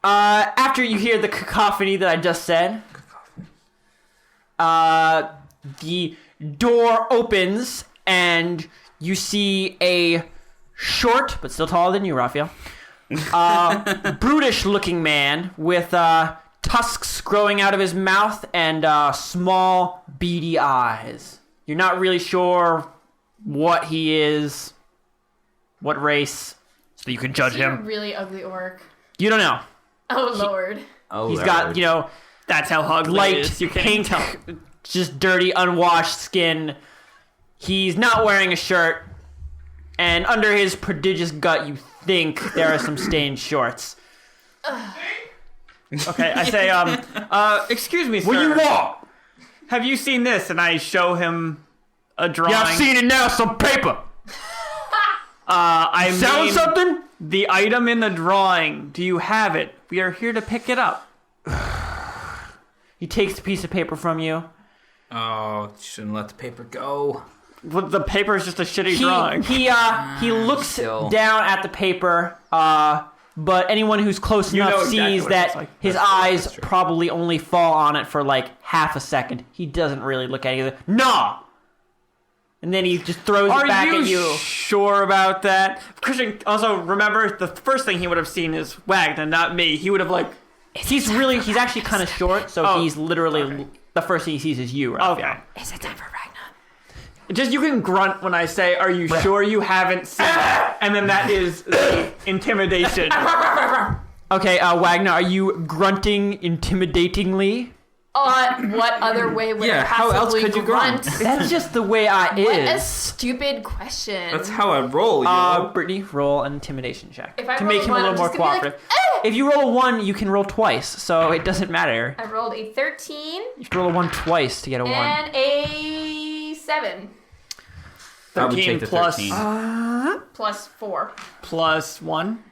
After you hear the cacophony that I just said, the door opens and you see a short, but still taller than you, Raphael, brutish-looking man with tusks growing out of his mouth and small, beady eyes. You're not really sure what he is, what race, so you can judge Is he a him. really ugly orc? You don't know. Oh lord. Oh, He's got, That's how ugly it light is. You can't pink, tell. just dirty, unwashed skin. He's not wearing a shirt, and under his prodigious gut, you think there are some stained shorts. Okay, I say, excuse me, sir. What do you want? Have you seen this? And I show him a drawing. Yeah, I've seen it now. Some paper. I Selling mean, something? the item in the drawing. Do you have it? We are here to pick it up. He takes the piece of paper from you. Oh, shouldn't let the paper go. Well, the paper is just a shitty drawing. He looks still. down at the paper, but anyone who's close You enough know exactly sees what it that looks like. his That's true, eyes that's true. probably only fall on it for like half a second. He doesn't really look at it. Nah! And then he just throws Are it back you at you. sure about that? Christian, also remember the first thing he would have seen is Wagner, not me. He would have He's actually kind of short, so Oh, he's literally, the first thing he sees is you, right? okay. Is it time for Ragnar? Just you can grunt when I say, "Are you sure you haven't seen it?" And then that is the intimidation. Okay, Wagner, are you grunting intimidatingly? What other way would I how else possibly could you grunt? That's just the way I What a is. stupid question. That's how I roll, yo. Brittany, roll an intimidation check If I to roll make a him a one, little I'm more just gonna be cooperative. like, If you roll a 1, you can roll twice, so it doesn't matter. I rolled a 13 You have to roll a 1 twice to get a 1. and a 7 I would 13 take the plus 13. plus 4. plus 1.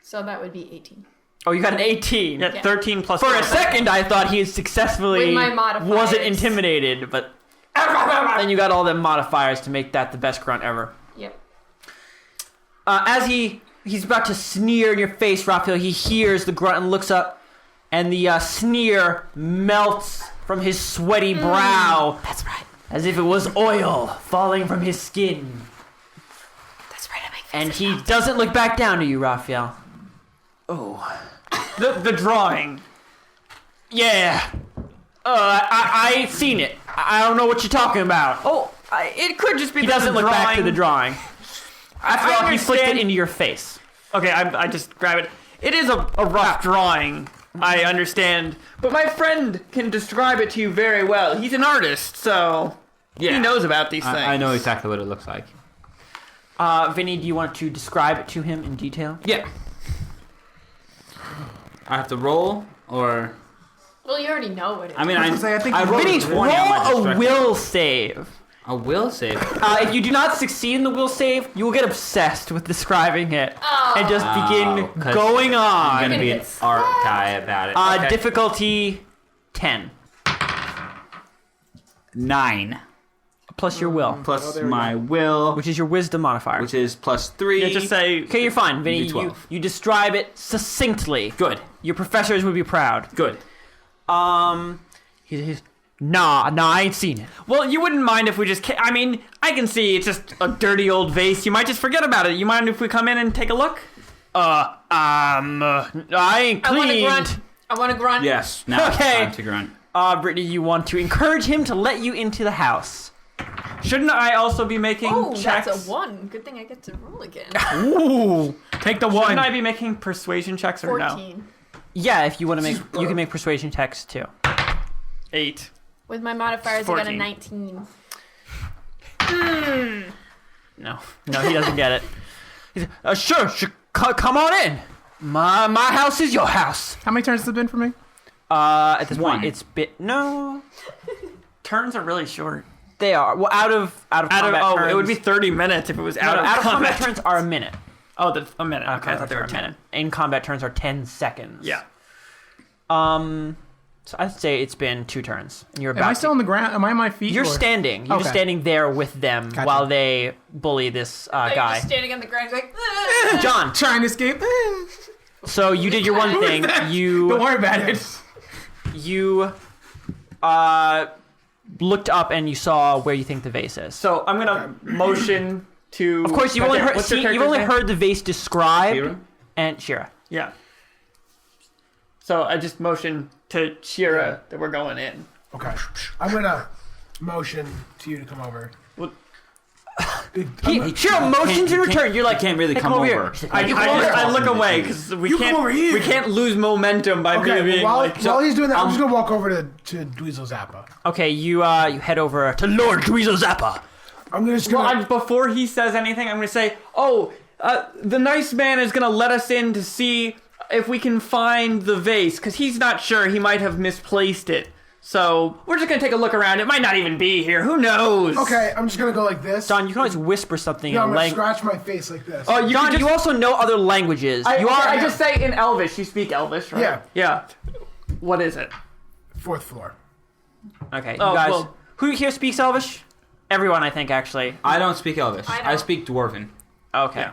So that would be 18. Oh, you got an 18. Yeah, Yeah. 13 plus For 4. a second, I thought he had successfully With my modifiers. wasn't intimidated, but then you got all them modifiers to make that the best grunt ever. Yep. As he's about to sneer in your face, Raphael, he hears the grunt and looks up, and the sneer melts from his sweaty brow. That's right. As if it was oil falling from his skin. That's right. I make And he doesn't look back down to you, Raphael. Oh. The drawing. Yeah. I seen it. I don't know what you're talking about. Oh, it could just be He that doesn't the look back to drawing- the drawing. After all, he flicked it understand- into your face. Okay, I just grab it. It is a rough drawing. I understand. But my friend can describe it to you very well. He's an artist, so he knows about these things. I know exactly what it looks like. Vinny, do you want to describe it to him in detail? Yeah. I have to roll, or... Well, you already know what it is. I mean, I think I rolled Vinny, a 20 on my roll a destructive. will save. A will save. If you do not succeed in the will save, you will get obsessed with describing it and just begin 'cause going I'm on. gonna be an Get art guy about it. Okay. Difficulty 10 9 plus your will, plus my will, which is your wisdom modifier. which is plus 3. Yeah, just say Okay, you're fine, Vinny. Do You, 12. you describe it succinctly. Good. Your professors would be proud. Good. He's nah, I ain't seen it. Well, you wouldn't mind if we just... I mean, I can see it's just a dirty old vase. You might just forget about it. You mind if we come in and take a look? I ain't I want to cleaned. grunt. I want to grunt. Yes. Now Okay. it's time to grunt. Brittany, you want to encourage him to let you into the house. Shouldn't I also be making Oh, checks? that's a 1. Good thing I get to roll again. Ooh, take the one. Shouldn't I be making persuasion checks or no? 14. Yeah, if you want to make, you can make persuasion checks too. 8. With my modifiers, I got a 14. 19. No, he doesn't get it. He's sure, come on in. My house is your house. How many turns has it been for me? At this One. point, it's no. Turns are really short. They are well out of combat turns. It would be 30 minutes if it was no, out no, of out of combat. combat turns are a minute. Oh, a minute. Out of Okay, I combat thought they were turns are a 10. minute. In combat turns are 10 seconds. Yeah. So I'd say it's been 2 turns, and you're Am about. I still on the ground? Am I on my feet? You're or- standing. You're just Okay. standing there with them Gotcha. while they bully this I'm guy. just standing on the ground like, John. Trying to escape. So you did your one thing. Don't You worry about it. looked up and you saw where you think the vase is. So I'm gonna motion to. Of course, you've only heard. What's your See, you've character's only name? heard the vase described. Shira? And Shira. Yeah. So I just motion to Shira that we're going in. Okay. I'm gonna motion to you to come over. Well- Shira motions in return. You're like, can't really "Hey, come over over." here." I look away because we You come can't. over here. We can't lose momentum by Okay, being while, like. while he's doing that, I'm just gonna walk over to Dweezil Zappa. Okay, you head over to Lord Dweezil Zappa. I'm just Well, gonna. before he says anything, I'm going to say, "Oh, the nice man is going to let us in to see if we can find the vase because he's not sure. He might have misplaced it. So we're just going to take a look around. It might not even be here. Who knows?" Okay, I'm just gonna go like this. Don, you can always whisper something No, I'm in gonna language. scratch my face like this. Oh, you Don, can just, you also know other languages. I just say in Elvish. You speak Elvish, right? Yeah. Yeah. What is it? 4th floor. Okay, you Oh, guys. well- Who here speaks Elvish? Everyone, I think, actually. I don't speak Elvish. I I don't. speak Dwarven. Okay. Yeah.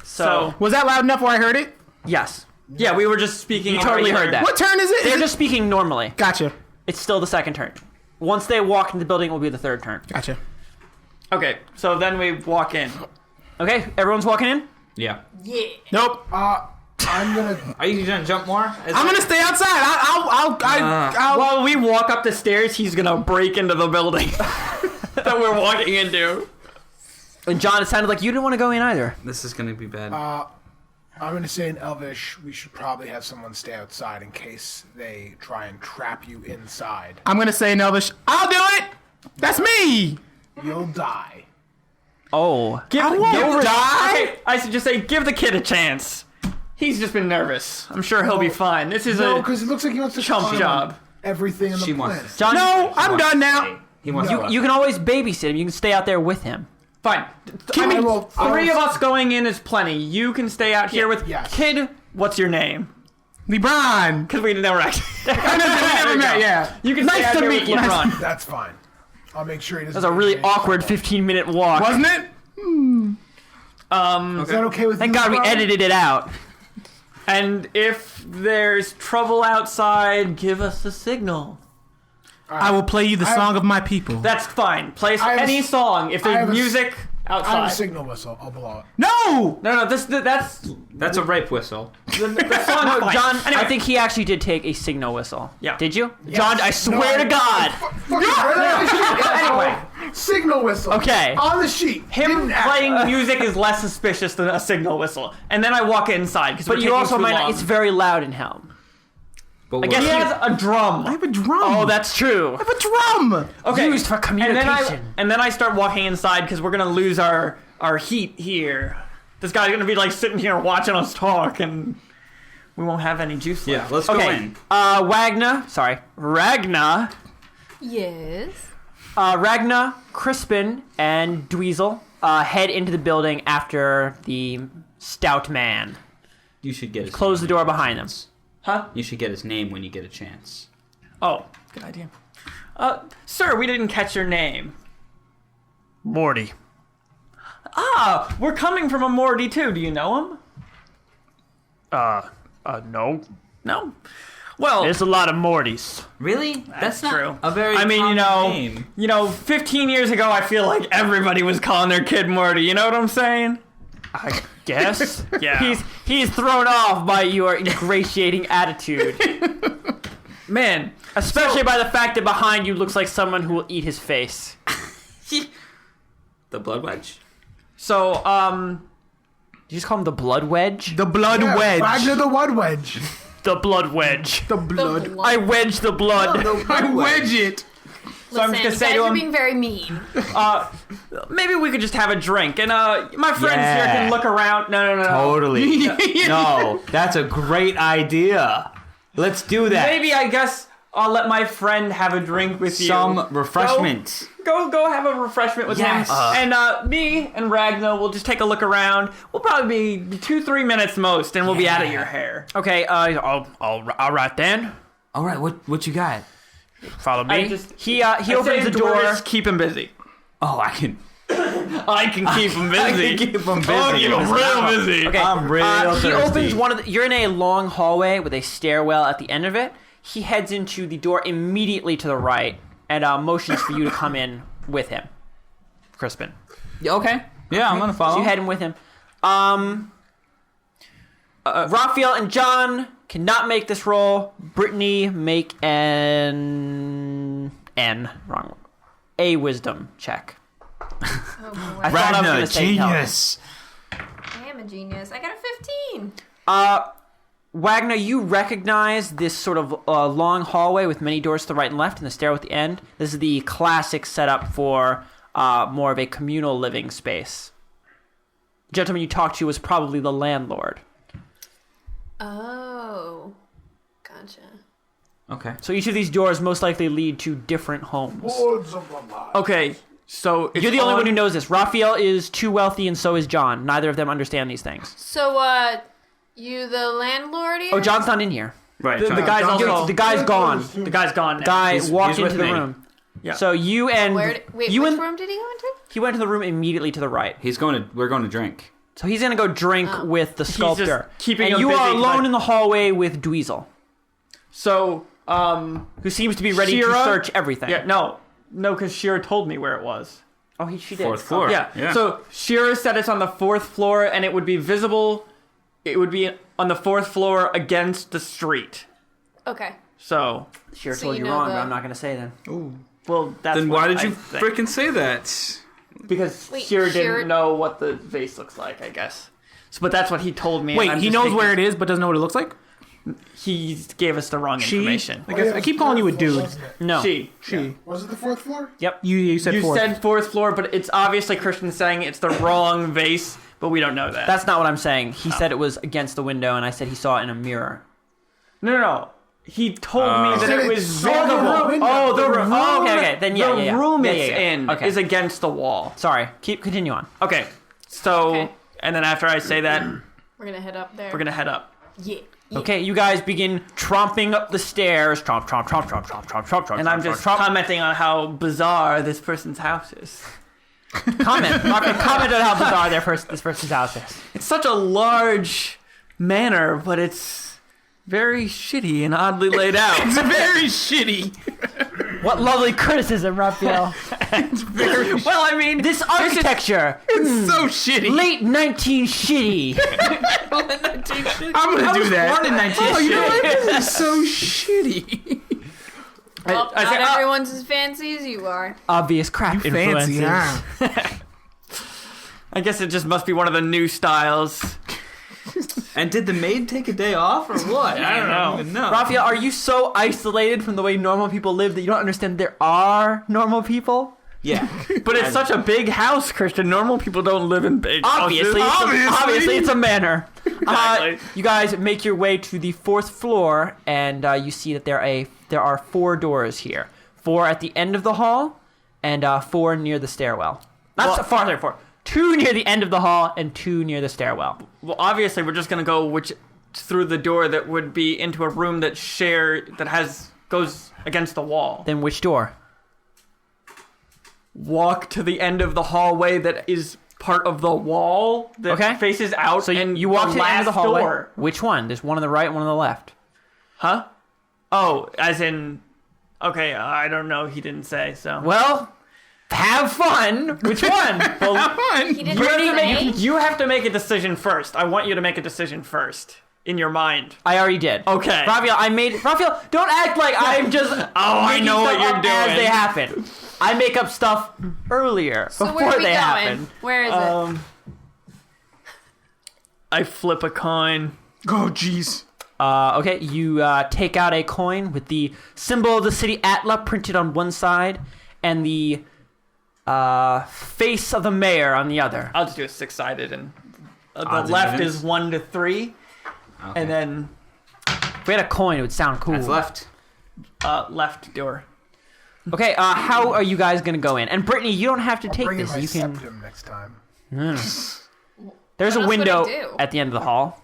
So, Was that loud enough where I heard it? yes. Yeah, we were just speaking. You totally heard that. What turn is it? They're Is it- just speaking normally. Gotcha. It's still the second turn. Once they walk into the building, it will be the third turn. Gotcha. Okay, so then we walk in. Okay, everyone's walking in? Yeah. yeah. Nope. I'm gonna. Are you gonna jump more? I'm gonna stay outside. I'll While we walk up the stairs, he's gonna break into the building that we're walking into. And John, it sounded like you didn't want to go in either. This is gonna be bad. I'm going to say in Elvish, we should probably have someone stay outside in case they try and trap you inside. I'm gonna say in Elvish, I'll do it. That's me. You'll die. Oh. I won't die. Okay, I should just say, give the kid a chance. He's just been nervous. I'm sure he'll be fine. This is No, a because it looks like he wants to chump climb job. everything in the She planet. wants to John, No, I'm done now. He wants to you can always babysit him. You can stay out there with him. Fine. I will- Three of us going in is plenty. You can stay out here with yes. kid. What's your name? LeBron. Because we never actually. We never met, yeah. You can stay Nice out to here meet with you. LeBron. That's fine. I'll make sure he doesn't. That's a really get any awkward trouble. 15-minute walk. Wasn't it? Is that okay with Thank you? God we LeBron? edited it out. And if there's trouble outside, give us a signal. I will play you the song of my people. That's fine. Play I have a any s- song. If I have there's a s- music I have a outside. signal whistle. I'll blow it. No! No, that's That's a rape whistle. the song. No, fine. John, Anyway, I think he actually did take a signal whistle. Yeah. Did you? John, I No, swear to God. Anyway. Signal whistle. Okay. On the sheet. him Didn't act- playing music is less suspicious than a signal whistle. And then I walk inside because But you also might not. It's very loud in Helm. But I guess he what- has a drum. I have a drum. Oh, that's true. I have a drum. Okay. Used for communication. And then I start walking inside because we're gonna lose our heat here. This guy's gonna be like sitting here watching us talk, and we won't have any juice Yeah, left. let's go Okay. in. Ragna, Yes. Ragna, Crispin, and Dweezil head into the building after the stout man. You should get his Close name the door when you behind get a them. chance. Huh? You should get his name when you get a chance. Oh, good idea. Sir, we didn't catch your name. Morty. Ah, we're coming from a Morty too. Do you know him? No. No. Well, There's a lot of Mortys. Really? That's not true. a very I mean, common name. 15 years ago, I feel like everybody was calling their kid Morty. You know what I'm saying? I guess. Yeah. He's thrown off by your ingratiating attitude. Man, Especially by the fact that behind you looks like someone who will eat his face. The blood wedge. so, Did you just call him the blood wedge? The blood Yeah, wedge. Wagner the Wud Wedge. The blood wedge. The blood. I wedge the blood. I wedge it. So I'm just gonna Listen, say you to guys are him- being very mean. maybe we could just have a drink. And, my friends here Yeah. can look around. No. Totally. No, that's a great idea. Let's do that. Maybe, I guess, I'll let my friend have a drink with you. Some refreshment. Go have a refreshment with Yes. him. And me and Ragnar will just take a look around. We'll probably be 2-3 minutes most, and we'll be out of your hair. Okay, all right then. All right, what you got? Follow me. I just- he I say opens the door. Dwarves, keep him busy. Oh, I can. I can keep him busy. I can keep him busy. Oh, keep him real busy. Okay, I'm real he thirsty. opens one of the. You're in a long hallway with a stairwell at the end of it. He heads into the door immediately to the right and motions for you to come in with him, Crispin. Yeah, okay. Yeah, I'm gonna follow. So you head in with him. Raphael and John cannot make this roll. Brittany, make a wisdom check. Oh boy. I thought I was Ragnar, gonna say no. genius. I am a genius. I got a 15. Wagner, you recognize this sort of long hallway with many doors to the right and left and the stairwell at the end. This is the classic setup for more of a communal living space. The gentleman you talked to was probably the landlord. Oh. Gotcha. Okay. So each of these doors most likely lead to different homes. Lords of the Light. Okay, so it's You're the only on- one who knows this. Raphael is too wealthy and so is John. Neither of them understand these things. So, you the landlord here? Oh, John's not in here. Right. The guy's also The guy's gone. the guy's gone now. Guy He's walked with into the me. room. Yeah. So you and Wait, you which and room did he go into? he went to the room immediately to the right. We're going to drink. So he's gonna go drink with the sculptor. keeping and him you busy, are alone like- in the hallway with Dweezil, So, who seems to be ready Shira? to search everything. yeah, no, because Shira told me where it was. Oh, she did. Fourth floor. Yeah. So Shira said it's on the 4th floor, and it would be visible. It would be on the 4th floor against the street. Okay. So, Shira So told you you know wrong, the- but I'm not gonna say then. well, that's Then what why did I you think. freaking say that? Because Wait, Shira didn't Shira- know what the vase looks like, I guess. But that's what he told me. Wait, he knows where it is, but doesn't know what it looks like? He gave us the wrong information. I guess I keep calling you a dude. No. She. Was it the fourth floor? You said You fourth. said fourth floor, but it's obviously Christian saying it's the wrong vase, but we don't know that. That's not what I'm saying. He said it was against the window, and I said he saw it in a mirror. No. He told me that it was the room. Oh, the room. Oh, okay. Then yeah, the yeah. room Yeah, it's yeah, yeah. in Okay. is against the wall. Sorry. Continue on. Okay. So, Okay. and then after I say that, We're gonna head up there. we're gonna head up. Yeah. Okay, you guys begin tromping up the stairs. Tromp, tromp, tromp, tromp, tromp, tromp, tromp, tromp. And I'm just tromp. commenting on how bizarre this person's house is. Comment on how bizarre this person's house is. It's such a large manor, but it's very shitty and oddly laid out. It's very shitty. What lovely criticism, Raphael. Well, I mean, This architecture, It's so shitty. late 19 shitty. I'm gonna do that. Born in 19 Oh, you know what? This is so shitty. Well, I not say, everyone's as fancy as you are. Obvious crap Fancy, influences. huh? I guess it just must be one of the new styles. And did the maid take a day off or what? I don't even know. Raphael, are you so isolated from the way normal people live that you don't understand there are normal people? Yeah. But it's such a big house, Christian. Normal people don't live in big Obviously, houses. obviously it's a manor. Exactly. You guys make your way to the fourth floor, and you see that there are 4 doors here. 4 at the end of the hall, and 4 near the stairwell. Not so far, 4. 2 near the end of the hall, and 2 near the stairwell. Well, obviously, we're just gonna go through the door that would be into a room that goes against the wall. Then which door? Walk to the end of the hallway that is part of the wall that Okay. faces out. So and you walk to the end of the hallway. Door. Which one? There's one on the right, one on the left. Huh? Oh, as in. Okay, I don't know. He didn't say so. Well, have fun. Which one? Well, He didn't You have to make a decision first. I want you to make a decision first in your mind. I already did. Okay. Raphael, don't act like I'm just. I making know what stuff you're up as doing. they happen. I make up stuff earlier So before where are we they going? happen. Where is it? I flip a coin. Oh, jeez. Okay, you take out a coin with the symbol of the city Atla printed on one side and the face of the mayor on the other. I'll just do a 6-sided, and the Odds and left evens? is 1 to 3, Okay. and then If we had a coin, it would sound cool. That's left. left door. Okay, how are you guys going to go in? And Brittany, you don't have to take Bring in this. my You can. septum next time. There's What a else would window I do? at the end of the hall.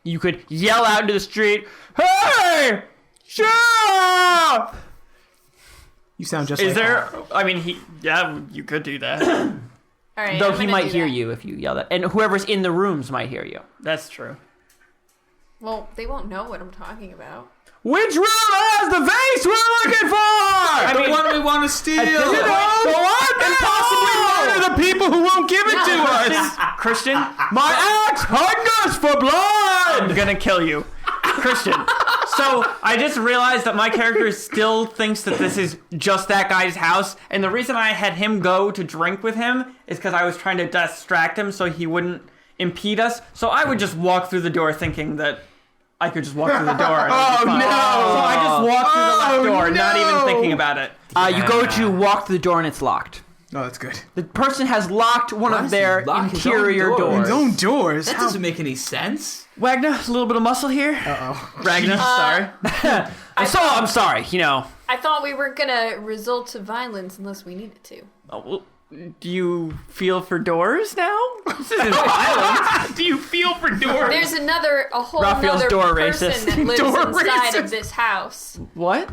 You could yell out into the street, "Hey! Sheriff!" You sound just Is like there? I mean, you could do that. All right, Though I'm he gonna might do hear that. you if you yell that. And whoever's in the rooms might hear you. That's true. Well, they won't know what I'm talking about. Which room has the vase we're looking for? The one we want to steal. The one and possibly murder the people who won't give it to us. Christian, My axe hungers for blood! I'm gonna kill you. Christian. So, I just realized that my character still thinks that this is just that guy's house, and the reason I had him go to drink with him is because I was trying to distract him so he wouldn't impede us. So I would just walk through the door thinking that I could just walk through the door. And it'd be fine. no. So I just walked through the left door, not even no. thinking about it. You go to walk through the door and it's locked. Oh, that's good. The person has locked one Why of does he their lock his own interior doors? doors. His own doors. That doesn't make any sense. Wagner, a little bit of muscle here. Uh-oh. Ragnar, sorry. I'm sorry, you know. I thought we weren't gonna resort to violence unless we needed to. Oh, well, do you feel for doors now? This isn't violent. Do you feel for doors? There's a whole Raphael's other door person racist. that lives Door inside racist. of this house. What?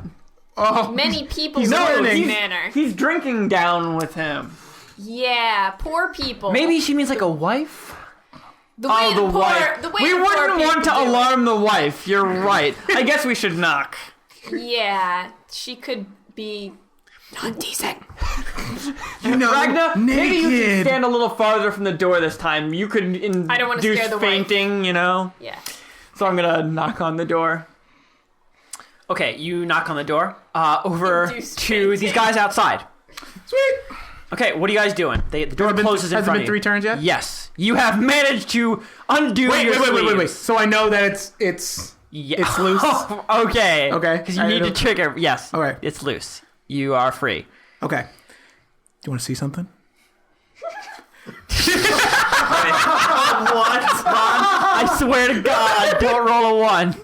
Oh, Many people He's live in learning. this manor. He's drinking down with him. Yeah, poor people. Maybe she means like a wife? the way the poor, wife. the way We the poor wouldn't want to people do alarm the wife. You're right. I guess we should knock. it. Yeah, she could be undecent. you know, Ragnar, maybe you should naked. stand a little farther from the door this time. You could I don't wanna induce scare the wife. fainting, you know? Yeah. So I'm gonna knock on the door. Okay, you knock on the door over Induced to these guys outside. Sweet. Okay, what are you guys doing? The door closes in Has it front been of 3 you. turns yet? Yes. You have managed to undo Wait. your sleeves. So I know that it's Yeah. It's loose? Okay. Okay. Because you need to trigger. Yes. Okay. It's loose. You are free. okay. Do you want to see something? What? I swear to God, don't roll a 1.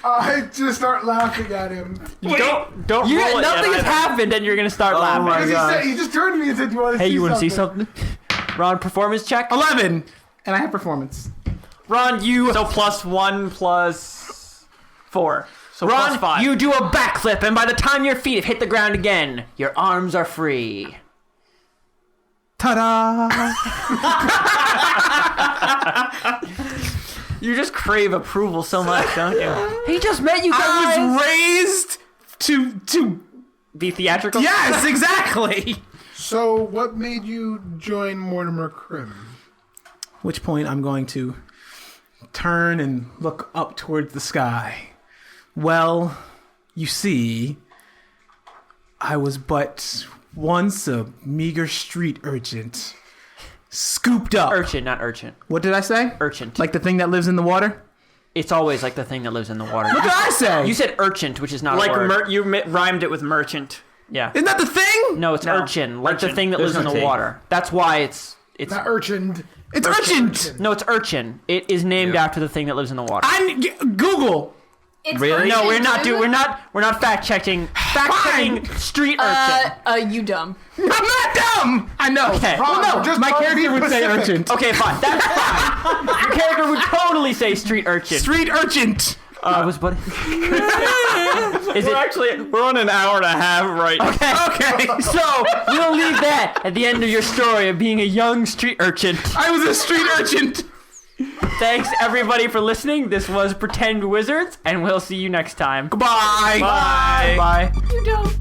I just start laughing at him. Don't You, roll it nothing yet has either. happened, and you're gonna start laughing. my Because God. he just turned to me and said, "Do you want to Hey, see you want to see something?" something? Ron, performance check. 11, and I have performance. Ron, you. So +1 + 4. So Ron, +5. you do a backflip, and by the time your feet have hit the ground again, your arms are free. Ta-da! You just crave approval so much, don't you? He just met you guys. I was raised to Be theatrical. yes, exactly. So, what made you join Mortimer Crim? Which point I'm going to turn and look up towards the sky. Well, you see, I was but once a meager street urchin, scooped up. Urchin, not urchin. What did I say? Urchin. Like the thing that lives in the water? It's always like the thing that lives in the water. What did I say? You said urchin, which is not Like a word. you rhymed it with merchant. Yeah. Isn't that the thing? No, it's No. urchin, like the Urchin. thing that There's lives in no the T. water. That's why it's Not urchined. It's urchin. no, it's urchin. It is named after the thing that lives in the water. Google. It's Really? No, we're not urchin, we're not fact checking street urchin. You dumb. I'm not dumb. I know. Okay. Well, no, Just my try to character be would say specific. urchin. Okay, fine. That's fine. Your character would totally say street urchin. Street urchin. I was but Is it We're on an hour and a half right now. okay? So we'll leave that at the end of your story of being a young street urchin. I was a street urchin. Thanks everybody for listening. This was Pretend Wizards, and we'll see you next time. Goodbye. Bye. Bye. You dumb.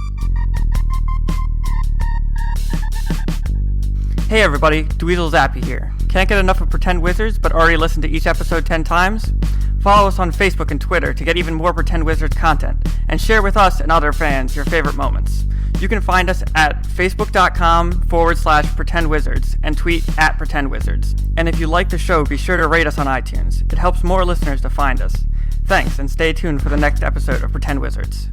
Hey everybody, Dweezil Zappy here. Can't get enough of Pretend Wizards, but already listened to each episode 10 times? Follow us on Facebook and Twitter to get even more Pretend Wizards content, and share with us and other fans your favorite moments. You can find us at facebook.com/pretendwizards and tweet @pretendwizards. And if you like the show, be sure to rate us on iTunes. It helps more listeners to find us. Thanks, and stay tuned for the next episode of Pretend Wizards.